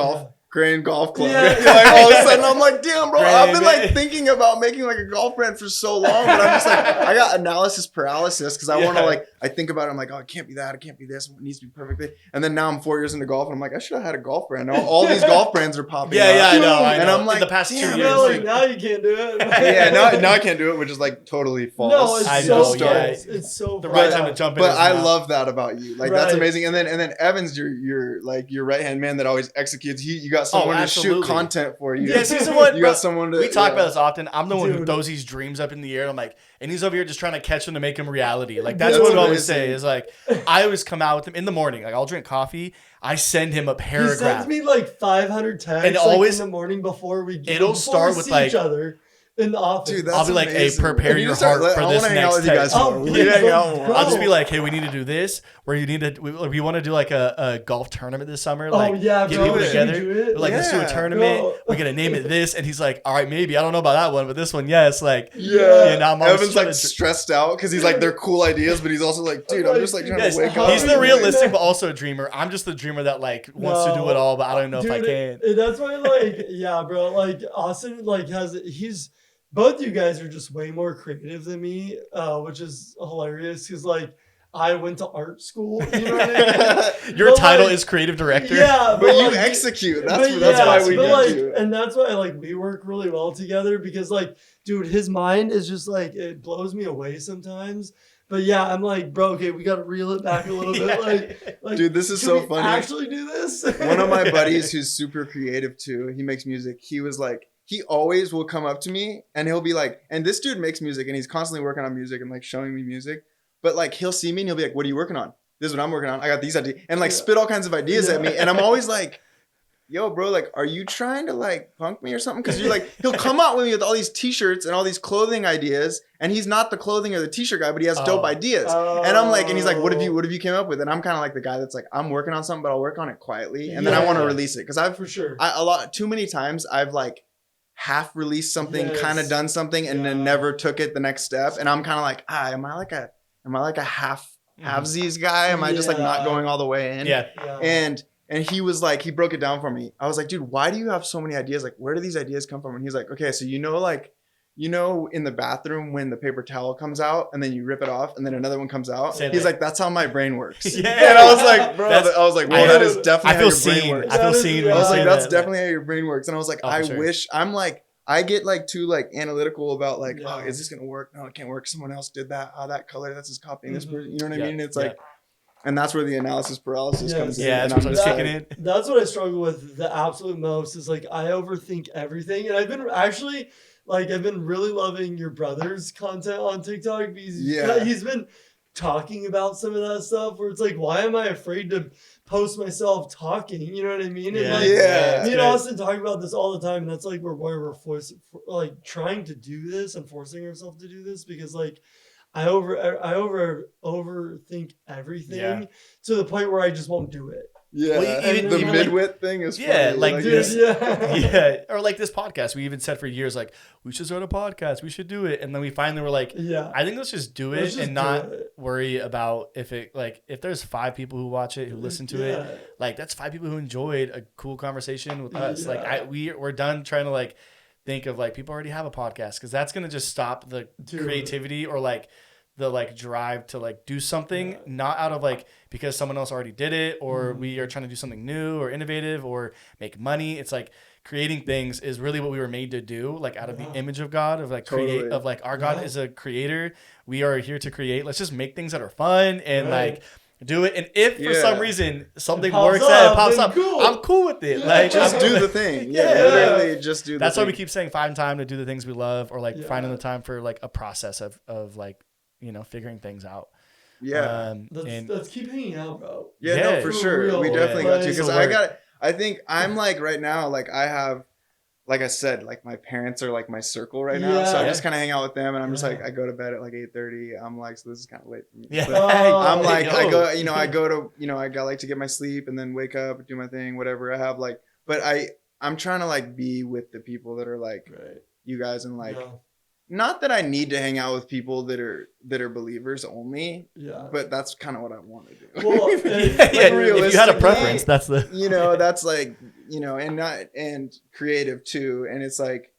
Grand Golf Club. Yeah. You're like all of a sudden, I'm like, damn, bro, I've been Grand, like thinking about making like a golf brand for so long, but I'm just like, I got analysis paralysis because I want to Yeah. like, I think about it, I'm like, oh, it can't be that, it can't be this, it needs to be perfectly. And then now I'm 4 years into golf, and I'm like, I should have had a golf brand. All these golf brands are popping up. Yeah, I know. And I'm In like, the past 2 damn, years, No, like, like now you can't do it. yeah, now I can't do it, which is like totally false. No, it's I so know, false. yeah. It's so The false. right time to jump in. But is I now. love that about you. Like that's Right. amazing. And then Evan's your like your right hand man that always executes. You got Oh, someone to shoot absolutely. content for you. Yeah, see, someone. You got someone to. We talk yeah. about this often. I'm the one who Dude. throws these dreams up in the air. I'm like, and he's over here just trying to catch them to make them reality. Like that's That's what I always say amazing. is like, I always come out with him in the morning. Like I'll drink coffee. I send him a He paragraph. sends me like 500 texts And like, always- in the morning before we It'll start with, see like- each other in the office. Dude, that's I'll be like, hey, amazing. prepare We need your to start- heart for I this wanna hang out next with you guys text. more. Oh, We need to hang please, out let's more. go. I'll just be like, hey, we need to do this, where you need to, we want to do like a golf tournament this summer. Like, oh yeah, get bro. people should together. we do it? We're like, let's do a Yeah. tournament. Bro. We're gonna name it this, and he's like, all right, maybe. I don't know about that one, but this one, yes. Like, Yeah, and I'm always Evan's trying like to- stressed out because he's like they're cool ideas, but he's also like, dude, I'm just like trying Yes, to wake up. he's the How realistic, but also a dreamer. I'm just the dreamer that like wants to do No. it all, but I don't even know if I Dude, can. That's why, like, yeah, bro. Like Austin, like he's both you guys are just way more creative than me, which is hilarious. Because like I went to art school. You know what I mean? Your But, title like, is creative director. Yeah, But you like, execute. but That's yeah, why we but, need like, you. and that's why like we work really well together because like, dude, his mind is just like it blows me away sometimes. But yeah, I'm like, bro, okay, we got to reel it back a little bit. Like, Dude, this is can so we funny. Actually, do this. One of my buddies who's super creative too, he makes music. He was like, he always will come up to me and he'll be like, and this dude makes music and he's constantly working on music and like showing me music. But like he'll see me and he'll be like, what are you working on? This is what I'm working on. I got these ideas. And like spit all kinds of ideas at me. And I'm always like, yo, bro, like, are you trying to like punk me or something? Because you're like, he'll come out with me with all these t-shirts and all these clothing ideas. And he's not the clothing or the t-shirt guy, but he has dope ideas. And I'm like, and he's like, what have you came up with? And I'm kind of like the guy that's like, I'm working on something, but I'll work on it quietly. And then I want to release it. Because I've for sure. too many times I've like half released something, Yes. kind of done something, and then never took it the next step. And I'm kind of like, am I like a halvesies guy? Am I just like not going all the way in? Yeah. And he was like, he broke it down for me. I was like, dude, why do you have so many ideas? Like, where do these ideas come from? And he's like, okay, so in the bathroom when the paper towel comes out and then you rip it off and then another one comes out. Same He's thing. like, that's how my brain works. Yeah. And I was like, bro, That's- well, that is definitely I how feel your brain seen. works. I feel That is- seen. yeah. I was like, that's that. definitely how your brain works. And I was like, Oh, for I sure. wish I get like too like analytical about like, Yeah. oh, is this gonna work? No, it can't work. Someone else did that. Oh, that color, that's just copying this Mhm. person. You know what I Yeah. mean? It's Yeah. like, and that's where the analysis paralysis Yes. comes in. Yeah, and that's I'm what just I'm like, kicking in. That's what I struggle with the absolute most is like I overthink everything. And I've been actually like I've been really loving your brother's content on TikTok because he's been talking about some of that stuff where it's like, why am I afraid to post myself talking? You know what I mean? And like Yeah. me and Austin talk about this all the time. And that's like why we're like trying to do this and forcing ourselves to do this because like I overthink everything to the point where I just won't do it. Yeah, Well, the even like- midwit thing is Yeah, funny. like Dude, this- yeah. Yeah, or like this podcast. We even said for years, like, we should start a podcast. We should do it. And then we finally were like, Yeah. I think let's just do Let's it just and not do it. worry about if there's 5 people who watch it, who listen to it. Yeah. Like, that's 5 people who enjoyed a cool conversation with us. Yeah. Like, we're done trying to like think of like people already have a podcast because that's gonna just stop the Dude. creativity or like the like drive to like do something not out of like because someone else already did it or we are trying to do something new or innovative or make money. It's like creating things is really what we were made to do, like out of the image of God, of like create, of like our God is a creator. We are here to create. Let's just make things that are fun and like do it. And if for some reason something pops works out, up, pops then up, cool. I'm cool with it. Like just I'm- do the thing. Yeah, Yeah. literally just do the That's thing. why we keep saying find time to do the things we love or like Yeah. finding the time for like a process of like, you know, figuring things out. Yeah. Let's keep hanging out, bro. Yeah, Yeah. no, for For sure. real. We definitely Yeah. got to Like- because I think I'm like right now, like I have, like I said, like my parents are like my circle right now. So I Yeah. just kind of hang out with them and I'm just Yeah. like, I go to bed at like 8:30. I'm like, so this is kind of late for me. Yeah. But I'm like, I like to get my sleep and then wake up and do my thing, whatever I have like, but I'm trying to like be with the people that are like Right. you guys and like, Yeah. not that I need to hang out with people that are believers only, Yeah. but that's kind of what I want to do. Well, Yeah, Like, if you had a realistically, preference, that's the you know, that's like, you know, and creative too. And it's like,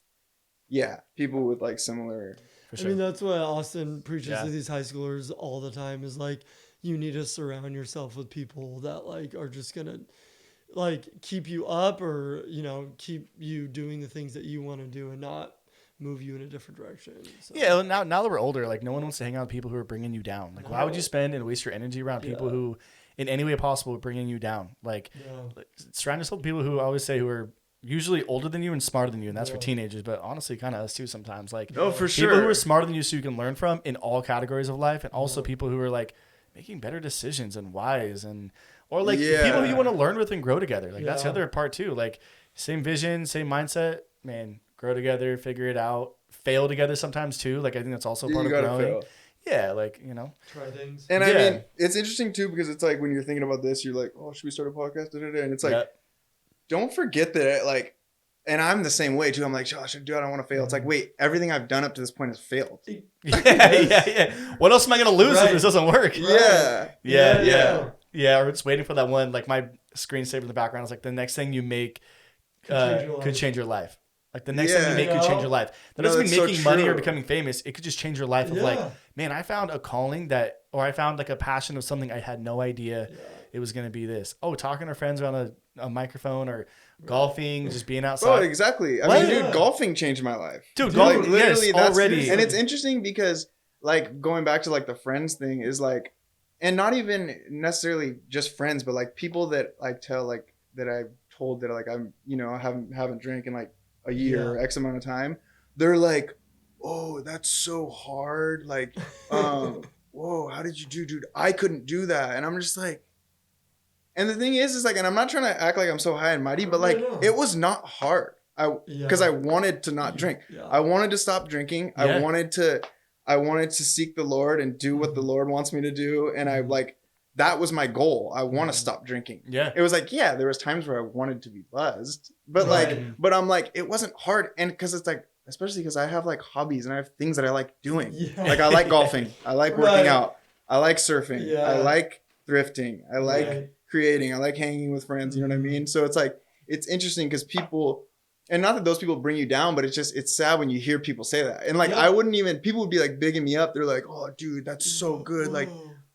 yeah, people with like similar. for I sure. mean, that's what Austin preaches Yeah. to these high schoolers all the time is like, you need to surround yourself with people that like are just going to like keep you up or, you know, keep you doing the things that you want to do and not move you in a different direction. So, Yeah, well, now that we're older, like no one wants to hang out with people who are bringing you down. Like, why would you spend and waste your energy around people Yeah. who, in any way possible, are bringing you down? Like, Yeah. surround yourself with people who I always say who are usually older than you and smarter than you, and that's for Yeah. teenagers, but honestly, kind of us too sometimes. Like, Oh, for people sure. who are smarter than you, so you can learn from in all categories of life, and also people who are like making better decisions and wise and. Or like people who you want to learn with and grow together. Like that's the Yeah. other part too. Like same vision, same mindset, man, grow together, figure it out, fail together sometimes too. Like I think that's also part of growing. Fail. Yeah, like, you know. Try things. And Yeah. I mean, it's interesting too, because it's like when you're thinking about this, you're like, oh, should we start a podcast? Da-da-da. And it's like, Yep. don't forget that like, and I'm the same way too. I'm like, oh, I should do it. I don't want to fail. It's like, wait, everything I've done up to this point has failed. yeah. What else am I gonna lose if Right. this doesn't work? Yeah. Yeah, or it's waiting for that one, like my screensaver in the background is like the next thing you make Could change your could life. change your life. Like the next thing you make could change your life. That doesn't mean that's so making money or true. becoming famous. It could just change your life of like, man, I found a calling or I found like a passion of something I had no idea it was going to be this. Oh, talking to friends around a microphone or golfing, just being outside. Oh, exactly. I mean, dude, golfing changed my life. Dude, golfing, literally, that's already. And it's interesting because like going back to like the friends thing is like, and not even necessarily just friends, but like people that I tell like that I've told that like I'm, you know, haven't drank in like a year or X amount of time. They're like, oh, that's so hard. Like, whoa, how did you do, dude? I couldn't do that. And I'm just like, and the thing is like, and I'm not trying to act like I'm so high and mighty, but like, it was not hard. Because I wanted to not drink. I wanted to stop drinking. I wanted to seek the Lord and do what the Lord wants me to do. And I like, that was my goal. I want to stop drinking. Yeah. It was like, there was times where I wanted to be buzzed, but but I'm like, it wasn't hard. And cause it's like, especially because I have like hobbies and I have things that I like doing. Yeah. Like I like golfing. I like working out. I like surfing. Yeah. I like thrifting. I like creating. I like hanging with friends. You know what I mean? So it's like, it's interesting because people, and not that those people bring you down, but it's sad when you hear people say that. And like, people would be like bigging me up. They're like, oh dude, that's so good. Like,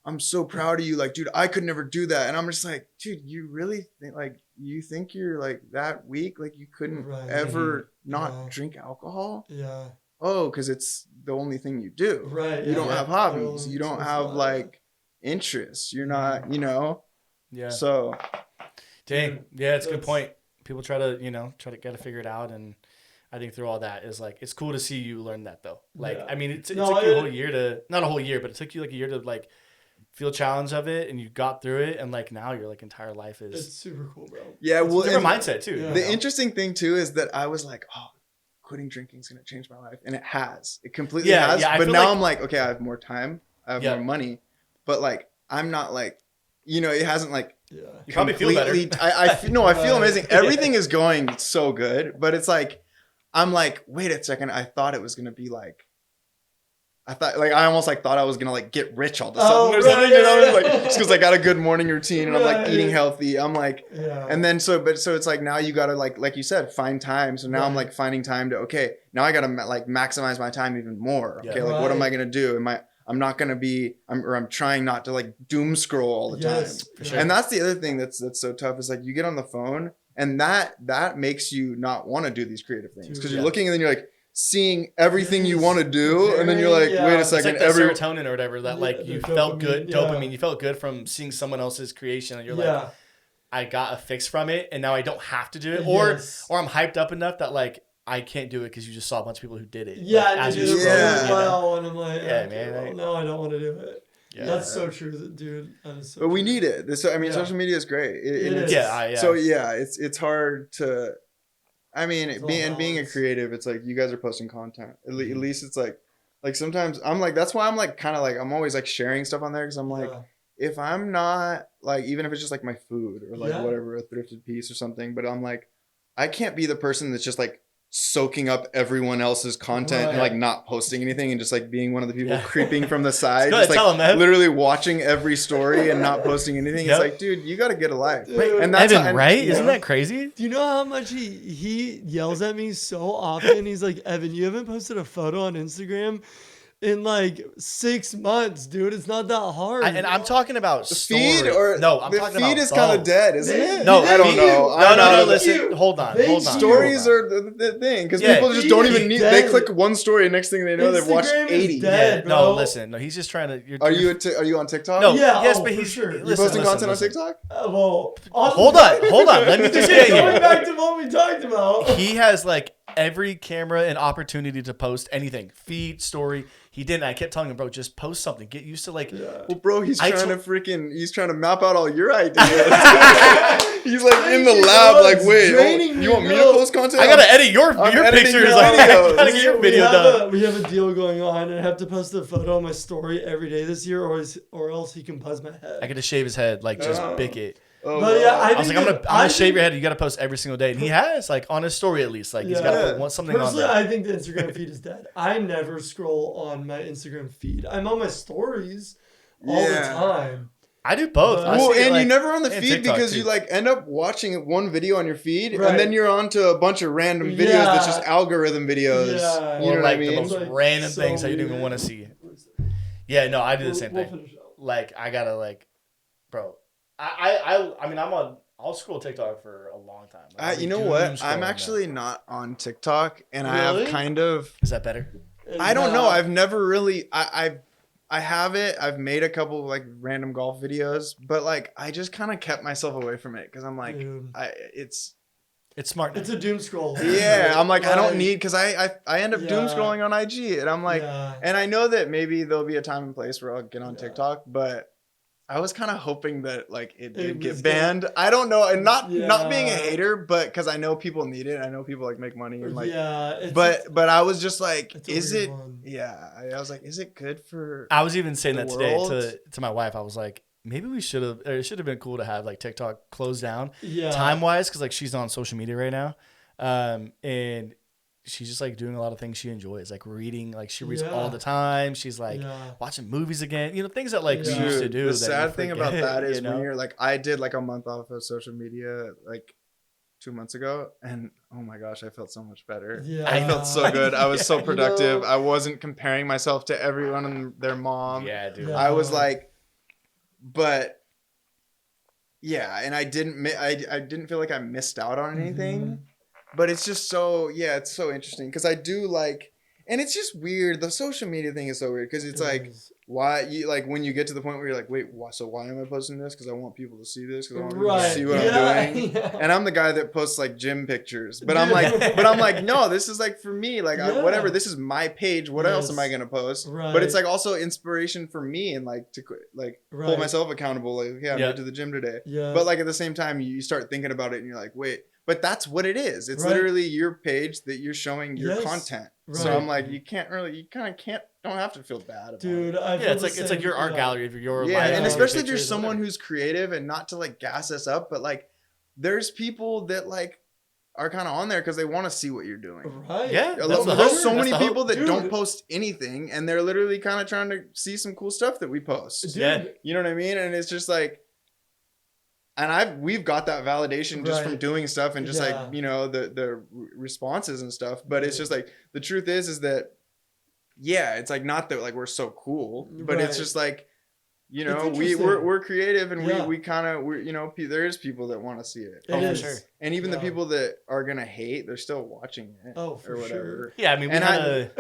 I'm so proud of you. Like, dude, I could never do that. And I'm just like, dude, you really think like, you think you're like that weak? Like you couldn't ever not drink alcohol? Yeah. Oh, cause it's the only thing you do. Right. You don't have hobbies. You don't have like interests. You're not, you know? Yeah. So. Dang. Yeah, it's a good point. People try to get it figured out. And I think through all that is like, it's cool to see you learn that though. Like, I mean, it took you a whole year not a whole year, but it took you like a year to like feel challenge of it, and you got through it, and like now your like entire life is. It's super cool, bro. Yeah, well, it's a different mindset too. Yeah. The interesting thing too is that I was like, oh, quitting drinking is gonna change my life, and it has. It completely has. Yeah, but now I'm like, okay, I have more time, I have more money, but like I'm not like, you know, it hasn't like. Yeah. You probably feel better. I feel amazing. Everything is going so good, but it's like, I'm like, wait a second. I thought it was gonna be like. I almost like thought I was gonna like get rich all of a sudden or something, you know, like just because I got a good morning routine and I'm like eating healthy. I'm like, and then so it's like now you gotta like you said, find time. So now I'm like finding time to now I gotta like maximize my time even more. Okay, like what am I gonna do? I'm trying not to like doom scroll all the time. Sure. And that's the other thing that's so tough is like you get on the phone and that makes you not want to do these creative things because you're looking and then you're like. Seeing everything you want to do, and then you're like, wait a second. It's like the serotonin or whatever that like you felt good, dopamine. You felt good from seeing someone else's creation, and you're like, I got a fix from it, and now I don't have to do it, or I'm hyped up enough that like I can't do it because you just saw a bunch of people who did it. Yeah, like, as you did it well, and I'm like, no, I don't want to do it. Yeah. That's so true, dude. That is so but we need it. Social media is great. It is. Yeah. So it's hard to. I mean, being a creative, it's like you guys are posting content. At least it's like sometimes I'm like, that's why I'm like kind of like I'm always like sharing stuff on there because I'm like, if I'm not like, even if it's just like my food or like whatever, a thrifted piece or something, but I'm like, I can't be the person that's just like soaking up everyone else's content and like not posting anything and just like being one of the people creeping from the side, just like literally watching every story and not posting anything. It's like, dude, you got to get a life. And that's Evan, right? Isn't that crazy? Do you know how much he yells at me so often? He's like, Evan, you haven't posted a photo on Instagram in like 6 months, dude. It's not that hard. And I'm talking about the feed, or no, I'm the talking about feed is kind of dead, isn't it? No, I don't know. No. Listen, hold on. Stories are the thing because people just don't even need. They click one story, and next thing they know, they've watched 80. Dead, no, listen. No, he's just trying to. Are you on TikTok? No. Yeah. Yes, but he's sure. You posting content on TikTok? Well, hold on. Let me just get going back to what we talked about. He has like every camera and opportunity to post anything, feed, story. He didn't. I kept telling him, bro, just post something. Get used to like. Yeah. Well, bro, he's trying to map out all your ideas. He's like in the lab, like, wait, you want me to post content? I gotta edit your pictures. I gotta get your video done. We have a deal going on, and I have to post a photo on my story every day this year, or else he can buzz my head. I gotta shave his head, like just bick it. Oh, but yeah, I was like, I'm gonna shave your head. You got to post every single day, and he has like on his story at least. Like he's got to put something on there. I think the Instagram feed is dead. I never scroll on my Instagram feed. I'm on my stories all the time. I do both. But- I Well, see it, and like, you never on the and feed TikTok, because too. you like end up watching one video on your feed, Right. and then you're on to a bunch of random videos Yeah. that's just algorithm videos. Yeah. You or know like what I the mean? most Like, random so things that you don't weird. even want to see. Yeah, no, I do the same We'll thing. finish it up. Like I gotta like, bro. I mean I'll scroll TikTok for a long time. Like, I'll be You know doom what? I'm scrolling actually not on TikTok, and I Really? have kind of. now. Is that better? I don't know. I've never really. I have it. I've made a couple of like random golf videos, but like I just kind of kept myself away from it because I'm like, Dude. It's smart. Now. It's a doom scroll. yeah. I'm like, I don't need because I end up doom Yeah. scrolling on IG, and I'm like, Yeah. and I know that maybe there'll be a time and place where I'll get on TikTok, but I was kind of hoping that like it did was get banned. I don't know, and not being a Yeah. hater, but because I know people need it. I know people like make money and like. yeah. It's, But I was just like, it's a is weird it? one. Yeah, I was like, is it good for? I was even saying The that today world? to my wife. I was like, maybe we should have. It should have been cool to have like TikTok closed down Yeah. time wise because like she's on social media right now, and she's just like doing a lot of things she enjoys, like reading. Like she reads Yeah. all the time. She's like Yeah. watching movies again. You know, things that like we Yeah. used to Dude, do. the that you sad thing about forget, that is you know? when you're like, I did like a month off of social media like 2 months ago, and oh my gosh, I felt so much better. Yeah. I felt so good. I was so Yeah, productive. know- I wasn't comparing myself to everyone and their mom. Yeah, dude. Yeah. I was like, but yeah, and I didn't feel like I missed out on anything. Mhm. But it's just so it's so interesting because I do like, and it's just weird. The social media thing is so weird because it's It like, is. why you like when you get to the point where you're like, wait, so why am I posting this? Because I want people to see this. Because I want people Right. to see what yeah. I'm doing. Yeah. And I'm the guy that posts like gym pictures, but Dude. I'm like, no, this is like for me, like Yeah. whatever. This is my page. What else am I Yes. gonna post? Right. But it's like also inspiration for me and like to like hold Right. myself accountable. Like, yeah, I Yeah. went to the gym today. Yeah. But like at the same time, you start thinking about it and you're like, wait, but that's what it is. It's Right. literally your page that you're showing your Yes. content. So Right. I'm like, you kind of don't have to feel bad about Dude, it. I Yeah, it's like your art gallery of your Yeah, life, and your especially if you're pictures, someone whatever. who's creative and not to like gas us up, but like there's people that like are kind of on there because they want to see what you're doing. Right. Yeah, There's that's the hope. so That's many the hope. people that Dude. don't post anything and they're literally kind of trying to see some cool stuff that we post. Dude, Yeah. You know what I mean? And it's just like, and we've got that validation just from Right. doing stuff and just Yeah. like, you know, the responses and stuff. But it's just like, the truth is that, yeah, it's like not that like we're so cool, but it's Right. just like, you It's know, interesting. we're creative and Yeah. we kind of, you know, there is people that want to see it. It Oh, for is. sure. And even the Yeah. people that are going to hate, they're still watching it Oh, for or sure. whatever. Yeah, I mean, And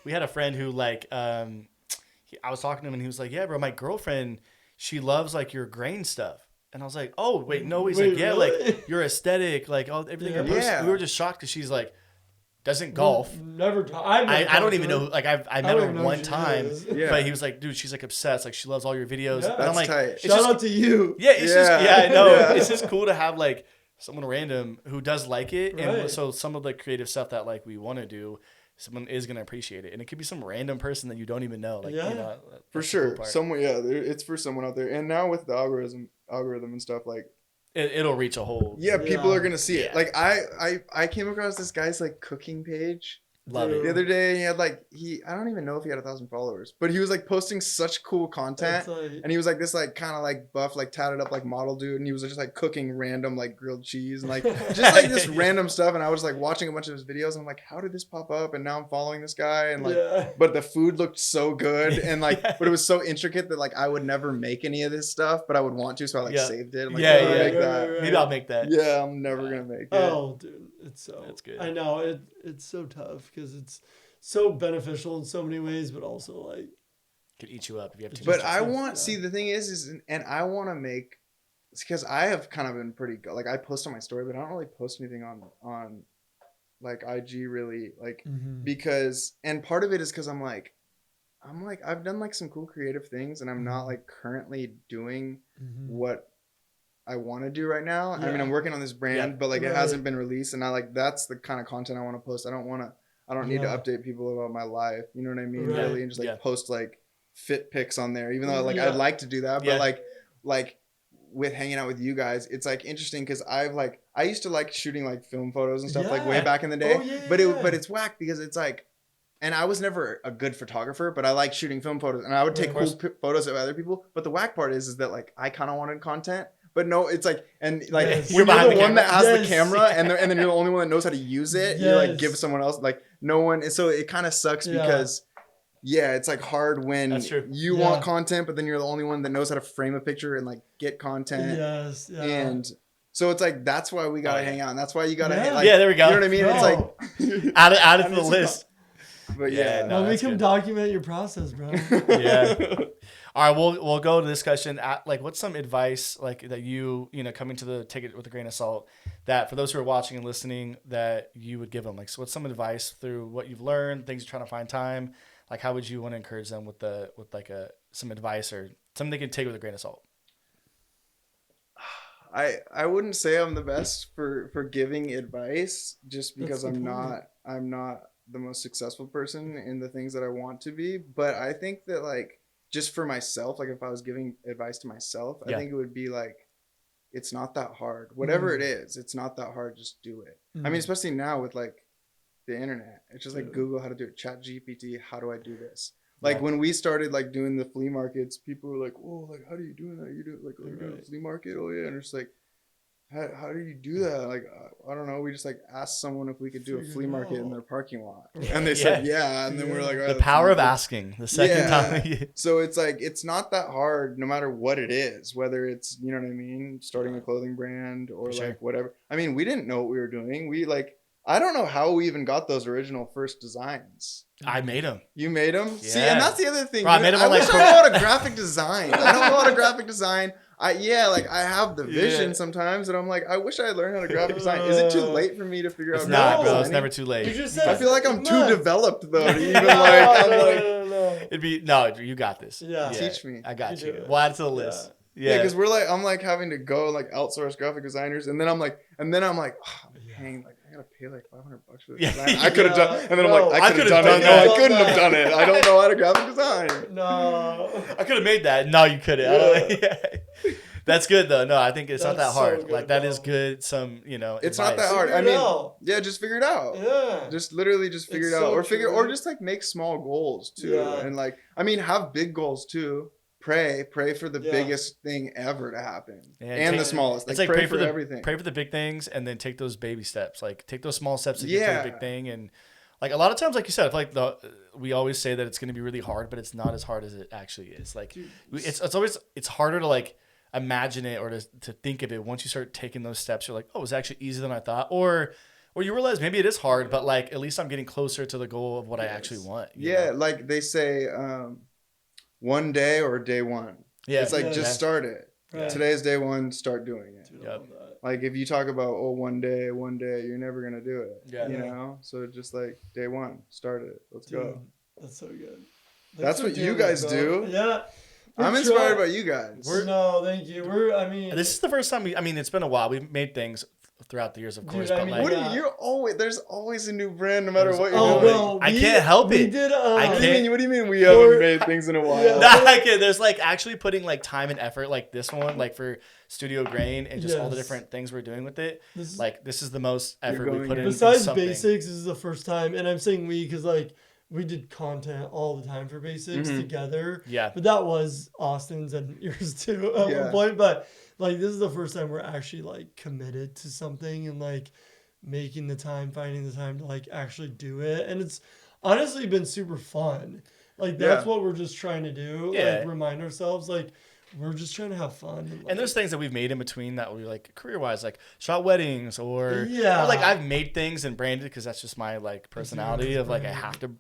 we had a friend who like, I was talking to him and he was like, yeah, bro, my girlfriend, she loves like your grain stuff. And I was like, oh, wait, no. He's Wait, like, yeah, really? like your aesthetic, like all everything. Yeah. I post. Yeah. We were just shocked because she's like, doesn't golf. Never. I've never I don't talked even to know. her. Like I I met don't her even know one who she time, is. Yeah. but he was like, dude, she's like obsessed. Like she loves all your videos. Yeah. And I'm That's like, tight. it's Shout just, out to you. yeah, it's just, Yeah. yeah, I know. Yeah. It's just cool to have like someone random who does like it, and Right. so some of the creative stuff that like we want to do, someone is gonna appreciate it, and it could be some random person that you don't even know. Like, Yeah. you know, For that's the sure. cool part. Someone, it's for someone out there. And now with the algorithm and stuff, like, It'll reach a whole. yeah, people Yeah. are gonna see it. Yeah. Like I came across this guy's like cooking page Love Dude. it. the other day. He had like I don't even know if he had 1,000 followers, but he was like posting such cool content. That's like, And he was like this like kind of like buff, like tatted up like model dude, and he was just like cooking random like grilled cheese and like just like this random stuff. And I was like watching a bunch of his videos, and I'm like, how did this pop up? And now I'm following this guy, and like, yeah. but the food looked so good, and like, Yeah. but it was so intricate that like I would never make any of this stuff, but I would want to, so I like Yeah. saved it. I'm like, Yeah, "I'm gonna yeah. make that." Right. Maybe I'll make that. Yeah, I'm never gonna make it. Oh, dude, it's so. That's good. I know it's so tough because it's so beneficial in so many ways, but also like. Could eat you up if you have too But much. I Yeah. want see the thing is and I want to make it's because I have kind of been pretty good. Like I post on my story, but I don't really post anything on like IG really like because and part of it is because I'm like I've done like some cool creative things and I'm not like currently doing what I want to do right now. I mean, Yeah. I'm working on this brand, Yeah. but like it Right. hasn't been released, and I like that's the kind of content I want to post. I don't need to Yeah. update people about my life. You know what I mean? Right. Really, and just like Yeah. post like fit pics on there. Even though like Yeah. I'd like to do that, but Yeah. like with hanging out with you guys, it's like interesting because I used to like shooting like film photos and stuff like way Yeah. back in the day. Oh, yeah, but yeah. but it's whack because it's like and I was never a good photographer, but I like shooting film photos, and I would take cool photos of other people. But the whack part is that like I kind of wanted content, but no, it's like, and like Yes. when you're the one that has Yes. the camera, and then you're the only one that knows how to use it. You like Yes. give someone else like no one. So it kind of sucks Yeah. because. Yeah, it's like hard when That's true. you Yeah. want content, but then you're the only one that knows how to frame a picture and like get content. Yes. Yeah. And so it's like that's why we gotta Oh, yeah. hang out, and that's why you gotta Yeah. like, Yeah, there we go. You know what I mean? It's Bro. like Add it to the Honestly, list. but Yeah, yeah. no. Well, we that's can good. document your process, bro. Yeah. All right, we'll go to discussion. Like, what's some advice like that you know coming to the take it with a grain of salt that for those who are watching and listening that you would give them? Like, so what's some advice through what you've learned, things you're trying to find time? Like, how would you want to encourage them with some advice or something they can take with a grain of salt? I wouldn't say I'm the best for giving advice just because That's the I'm not the most successful person in the things that I want to be. But I think that like just for myself, like if I was giving advice to myself, Yeah. I think it would be like it's not that hard. Whatever Mm. it is, it's not that hard. Just do it. I Mm. mean, especially now with like the internet, it's just like Yeah. Google how to do it, Chat GPT, how do I do this? Like Yeah. when we started like doing the flea markets, people were like, "Oh, like how do you doing that? You do like you're doing a Right. flea market? Oh yeah," and it's like, how do you do that? Like I don't know. We just like asked someone if we could do a Figure flea it market in out. their parking lot, and they said yeah, and then we're like, "All right, The let's power do of it." asking the second Yeah. time. So it's like it's not that hard, no matter what it is. Whether it's you know what I mean, starting a clothing brand or For sure. like whatever. I mean, we didn't know what we were doing. We like I don't know how we even got those original first designs. I made them. You made them? See, Yeah. and that's the other thing. Bro, I dude. made 'em I on, like, wish I knew how to graphic design. I don't know how to graphic design. I have the vision Yeah. sometimes, and I'm like, I wish I had learned how to graphic design. Is it too late for me to figure It's out? not, graphic bro. It's designing? never too late. You just I said feel like I'm too months. developed though to even No, like. I'm no, like, no. It'd be no, you got this. Yeah. Teach me. I got You you. do it. We'll add it to the Yeah. list. yeah, Yeah, because I'm like having to go like outsource graphic designers, and then I'm like, oh, I'm paying like I gotta pay like $500 for this Yeah. design. I could have done, and then I'm Bro, like, I could have done done it. No, that. I couldn't have done it. I don't know how to graphic design. No. I could have made that. No, you couldn't. I don't- yeah. That's good though. No, I think it's not that That's so hard. good, like that is bro. good. Some It's not advice. that hard. Figure I it mean, out. yeah, just figure it out. Yeah. Just literally just figure It's it out, so or true. or just like make small goals too, Yeah. and like I mean have big goals too. Pray for the Yeah. biggest thing ever to happen, Yeah, and the take- smallest. It's Like, like pray for the everything. Pray for the big things, and then take those baby steps. Like take those small steps to get to Yeah. the big thing. And like a lot of times, like you said, I feel like we always say that it's going to be really hard, but it's not as hard as it actually is. Like Dude, it's harder to like imagine it or to think of it. Once you start taking those steps, you're like, oh, it's actually easier than I thought, or you realize maybe it is hard, but like at least I'm getting closer to the goal of what I actually want. you Yeah, know? like they say, one day or day one. Yeah. It's like Yeah. just start it. Right. Today's day one. Start doing it. Dude, I Yep. love that. Like if you talk about one day, you're never gonna do it. Yeah. You know. So just like day one, start it. Let's Dude, go. that's so good. That's for what you doing guys it, bro. do. Yeah. I'm We're inspired trying- by you guys. No, thank you. I mean, This is the first time it's been a while. We've made things throughout the years, of Dude, course, I but mean, like, What Yeah. are you always? There's always a new brand, no matter There's what you're oh, doing. well, I can't help we it. did, I What do you can't- mean? What do you mean we For- haven't made things in a while? Yeah. Nah, okay, there's like actually putting like time and effort, like this one, like for Studio Grain and just all the Yes. different things we're doing with it. This is- Like this is the most effort we going put in. besides something. basics, this is the first time, and I'm saying we because like we did content all the time for basics Mhm. together. Yeah, But that was Austin's and yours too at Yeah. one point. But like this is the first time we're actually like committed to something and like making the time, finding the time to like actually do it. And it's honestly been super fun. Like that's Yeah. what we're just trying to do. Yeah. Like remind ourselves like we're just trying to have fun. And, like, and there's things that we've made in between that we like career wise, like shot weddings or Yeah. or, like I've made things and branded because that's just my like personality of like I brand. have to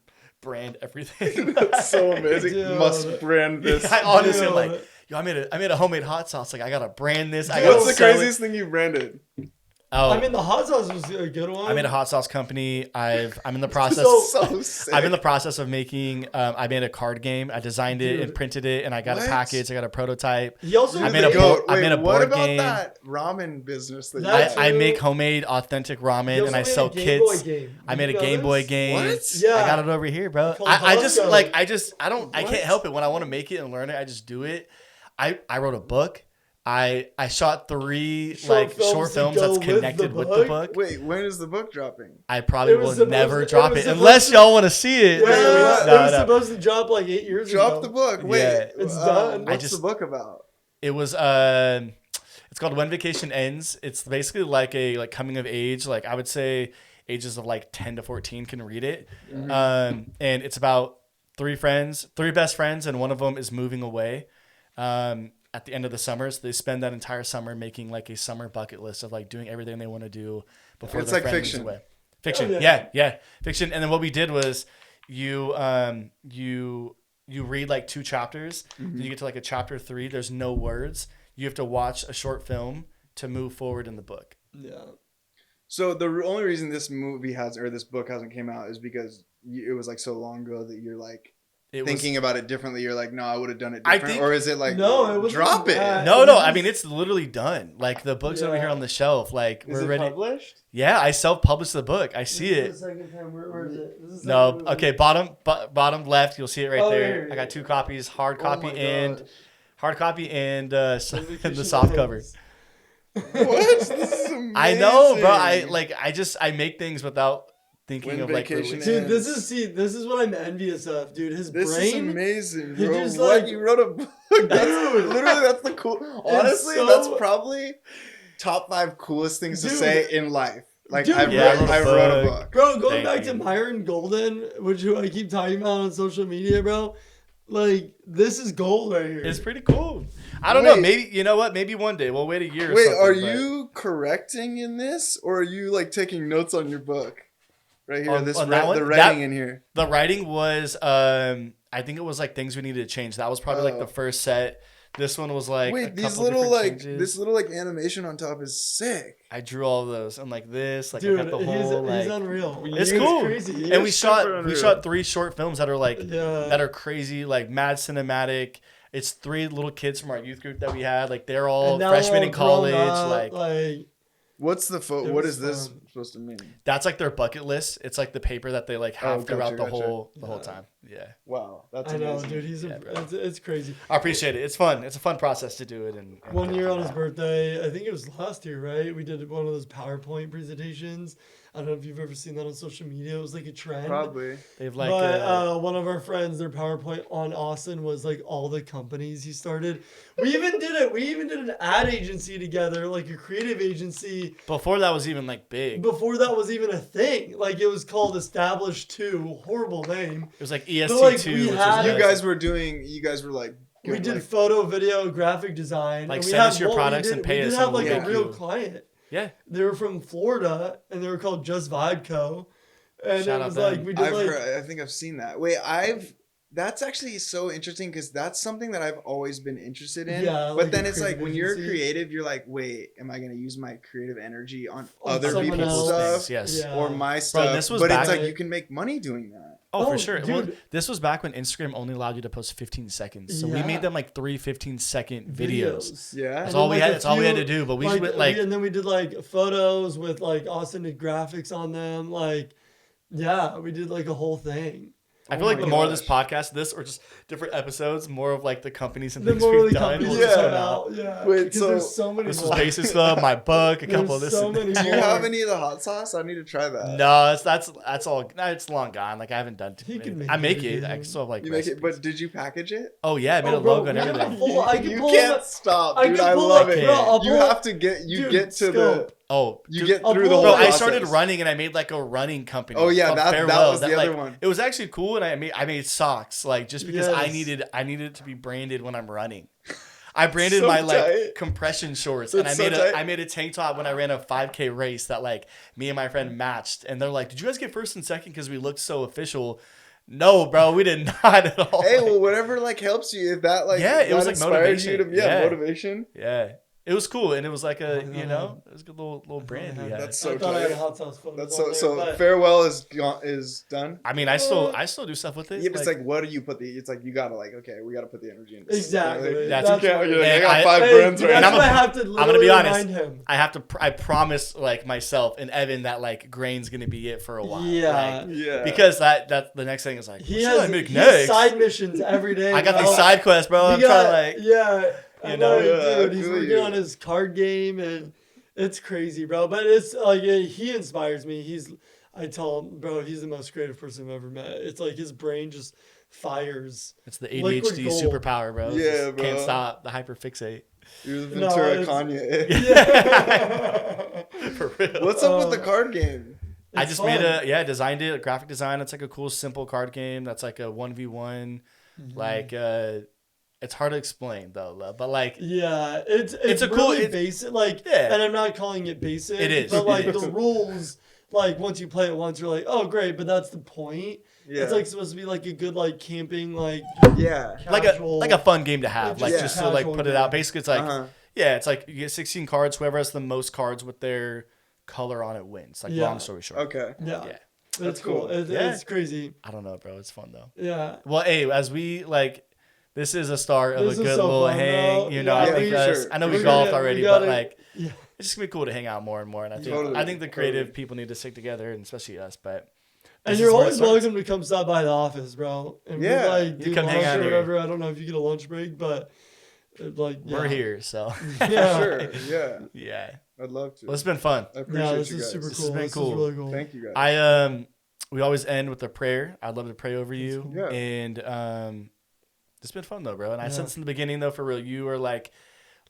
brand everything. That's so amazing. Dude. Must brand this. I honestly am Dude. like, yo, I made a homemade hot sauce. Like I gotta brand this. I Dude, gotta What's the sell it. craziest thing you branded? Oh, I mean the hot sauce was a good one. I made a hot sauce company. I'm in the process. So sick. I'm in the process of making. I made a card game. I designed it and Dude. printed it, and I got What? a package. I got a prototype. He also I did made the a goat. board- I made a what board about game. that ramen business that you That- had? I too. make homemade, authentic He ramen, also and I made sell a Game Boy kits. game. I made a You know Game Boy this? game. What? Yeah. I got it over here, bro. Called I just Bosco. like I don't I can't What? help it when I want to make it and learn it. I just do it. I wrote a book. I shot 3 Short short films films to go that's with the connected with the book? book. Wait, when is the book dropping? I probably It was will supposed never to- it drop was it supposed unless to- y'all want to see it. Yeah, what? it was supposed to drop like 8 years Drop ago. the book. Wait, Yeah. It's done. What's just- the book about? It was it's called When Vacation Ends. It's basically like a coming of age. Like I would say ages of 10 to 14 can read it. And it's about 3 best friends, and one of them is moving away at the end of the summer. So they spend that entire summer making a summer bucket list of doing everything they want to do before It's their like friend fiction. moves away. Fiction, Oh, yeah, fiction. And then what we did was you read 2 chapters. Then you get to a chapter 3. There's no words. You have to watch a short film to move forward in the book. Yeah. So the only reason this book hasn't came out is because it was so long ago that you're It thinking about it differently. You're no, I would have done it I different. think- Or is it No, it wasn't drop it? that. no. I mean, it's literally done. The book's over Yeah. here on the shelf. Is We're it ready. published? Yeah, I self-published the book. I see it. This is the second time. Where is it? This is the No, second okay, bottom left. You'll see it right Oh, there. here. I got 2 copies, hard Oh copy my and gosh. and the Vacation soft cover. Ends. What? This is amazing. I know, bro. I make things without thinking When of Vacation release. Dude, Ends. this is what I'm envious of, dude. His This is brain. amazing, he bro. just, What? You wrote a book? That's the cool. Honestly, so- that's probably top 5 coolest things to Dude. say in life. Dude, I wrote a book. Bro, going Thank back you. to Myron Golden, which I keep talking about on social media, bro. This is gold right here. It's pretty cool. I don't know. Wait. Maybe you know what? Maybe one day we'll wait a year. Or Wait, something, are but- you correcting in this, or are you taking notes on your book? Right here, On this that one? the writing in here. The writing was I think it was things we needed to change. That was probably Oh. the first set. This one was a Wait, these couple little different changes. this little animation on top is sick. I drew all of those and this. Dude, I got the he's whole unreal. It's He's cool. crazy. And we super shot unreal. 3 short films that are Yeah. that are crazy, mad cinematic. It's 3 little kids from our youth group that we had. They're all And now freshmen all in college. grown up, What's the It what was is this fun. supposed to mean? that's their bucket list. It's the paper that they have Oh, throughout gotcha, the gotcha. whole Yeah. time. Yeah. Wow, that's I know, amazing. dude. He's Yeah, bro. it's crazy. I appreciate it. It's fun. It's a fun process to do it. And One year on his birthday, I think it was last year, right? We did one of those PowerPoint presentations. I don't know if you've ever seen that on social media. It was a trend. Probably. They've But one of our friends, their PowerPoint on Austin was all the companies he started. We even did it. We even did an ad agency together, a creative agency. before that was even big. Before that was even a thing. It was called Established 2. Horrible name. It was EST2. we which had- was You nice. guys were We did photo, video, graphic design. and we send us had your one- we products did- and pay we us did have and we'll a make real you- client. Yeah. They were from Florida and they were called Just Vibe Co. And Shout it out was them. we did I think I've seen that. Wait, that's actually so interesting because that's something that I've always been interested in. Yeah, but a then it's creative when you're agency. creative, you're wait, am I going to use my creative energy on On other someone people's else. stuff Things, yes. Yeah. or my stuff? this was but back- it's you can make money doing that. Oh, Oh, for sure. Well, dude. this was back when Instagram only allowed you to post 15 seconds. So we Yeah. made them 3 15-second videos. Yeah. That's And all then, we had. a That's all we had to few, do. But we went and then we did photos with Austin did graphics on them. Yeah, we did a whole thing. I feel Oh like my the more of gosh. this or just different episodes, more of the companies and The things more we've the done. companies will Yeah. just come come out. out. Yeah. Wait, because so there's so many This was more. Basis Club, my book, a couple of There's this. so many Do you more. have any of the hot sauce? I need to try that. No, that's all. No, it's long gone. I haven't done. He can make I make it, it. dude. I still have You make it, recipes. but did you package it? Oh yeah, I made Oh, a bro, logo and we have a everything. full- I can you pull can't up- stop, I dude. can I pull love up, it. bro, I'll You pull have up- to get Dude, get to scope. the Oh, you dude, get I'll through the pull whole Bro, I process. started running and I made a running company. Oh, yeah, called that Farewell, was the other one. It was actually cool, and I made socks just because I Yes. needed it to be branded when I'm running. I branded So my tight. compression shorts, That's and so tight. I made a tank top when I ran a 5K race that me and my friend matched, and they're like, "Did you guys get first and second because we looked so official?" No, bro, we did not at all. Hey, well, whatever helps you. If that Yeah, it that was, inspires you to motivation. Yeah. motivation. Yeah, it was cool, and it was it was a good little I brand. had- Yeah, That's so I thought I had tight. hot sauce photos. That's on so there, but- farewell is done. I mean, I still do stuff with it. Yeah, but it's what do you put the? It's you gotta okay, we gotta put the energy in. This. Exactly. That's- You can't, you're And I got I- 5 Hey, friends dude, right And that's I'm what I a- have to I'm gonna literally be honest. remind him. I have to. I promise, myself and Evan that grain's gonna be it for a while. Yeah. Yeah. because that the next thing is what He should I has make he next? has side missions every day. I got bro. these side quests, bro. He I'm got- trying to yeah. I You know, know? Yeah, dude. He's I feel working you. on his card game, and it's crazy, bro. But it's like he inspires me. I tell him, bro, he's the most creative person I've ever met. It's like his brain just fires. It's the Liquid ADHD gold. superpower, bro. Yeah, Just bro. Can't stop. The hyperfixate. You're the No, Ventura it's- Kanye. For real. What's up with the card game? I It's just fun. designed it, a graphic design. It's like a cool, simple card game. That's like a 1v1. Mm-hmm. Like, it's hard to explain though, but like, Yeah, it's a really cool- it's- basic. Like, Yeah. and I'm not calling it basic. It is, but it like is. the rules, like once you play it once, you're like, oh great, but that's the point. Yeah. It's like supposed to be like a good like camping like yeah. casual, like a fun game to have, Like like just just to like casual put it game. out. Basically, it's like, Uh-huh. yeah, it's like you get 16 cards. Whoever has the most cards with their color on it wins. Like, Yeah. long story short. Okay. yeah. Yeah. That's cool. cool. It's, Yeah. it's crazy. I don't know, bro. It's fun though. Yeah. Well, hey, as we like, this is a start of This a is good so little fun, hang. bro. You know, Yeah, I think for us. sure. I know we We're golfed gonna- already, we but gotta- like, Yeah. it's just gonna be cool to hang out more and more. And I think Totally, I think the creative totally. people need to stick together, and especially us. But And this you're is where it always starts. welcome to come stop by the office, bro. And Yeah. we like You do come hang lunch out or here. whatever. I don't know if you get a lunch break, but like We're yeah. here, so Yeah. Sure. Yeah. yeah. I'd love to. Well, it's been fun. I appreciate Yeah, this you is guys. super This cool. has been This cool. is really cool. Thank you guys. We always end with a prayer. I'd love to pray over you. Yeah. And it's been fun though, bro. And I Yeah. said this in the beginning though, for real. You are like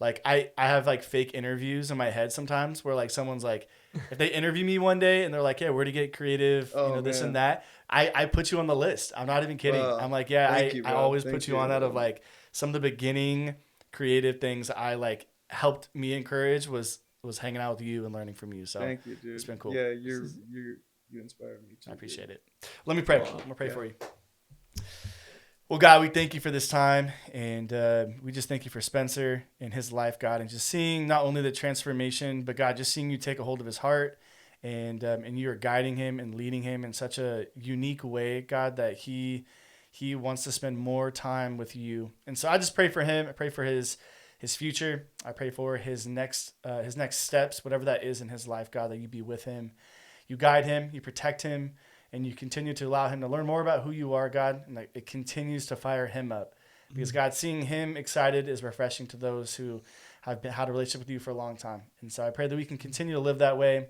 I have like fake interviews in my head sometimes where like someone's like, if they interview me one day and they're like, yeah, where to get creative, Oh, this man. and that. I put you on the list. I'm not even kidding. Wow. I'm like, yeah, Thank you, I bro. always Thank put you you, on that of bro. like some of the beginning creative things I like helped me encourage was hanging out with you and learning from you. So Thank you, dude. it's been cool. Yeah, you inspire me too. I appreciate it. Let me pray. Wow. I'm gonna pray Yeah. for you. Well, God, we thank you for this time, and we just thank you for Spencer and his life, God, and just seeing not only the transformation, but God, just seeing you take a hold of his heart, and you are guiding him and leading him in such a unique way, God, that he wants to spend more time with you. And so I just pray for him. I pray for his future. I pray for his next steps, whatever that is in his life, God, that you be with him, you guide him, you protect him, and you continue to allow him to learn more about who you are, God, and that it continues to fire him up. Because, God, seeing him excited is refreshing to those who have had a relationship with you for a long time. And so I pray that we can continue to live that way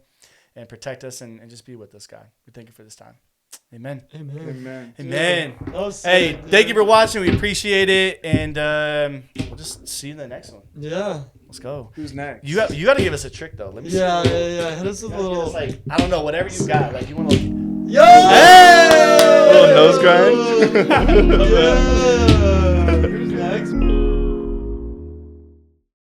and protect us and just be with us, God. We thank you for this time. Amen. Amen. Amen. Amen. That was Hey, sick, thank you dude. for watching. We appreciate it. And we'll just see you in the next one. Yeah. Let's go. Who's next? You got to give us a trick, though. Let me see. Yeah. Hit us with a You gotta give little. us, like, I don't know, whatever you got. Like, you want to. Yo! Hey! Little nose grind. Yeah.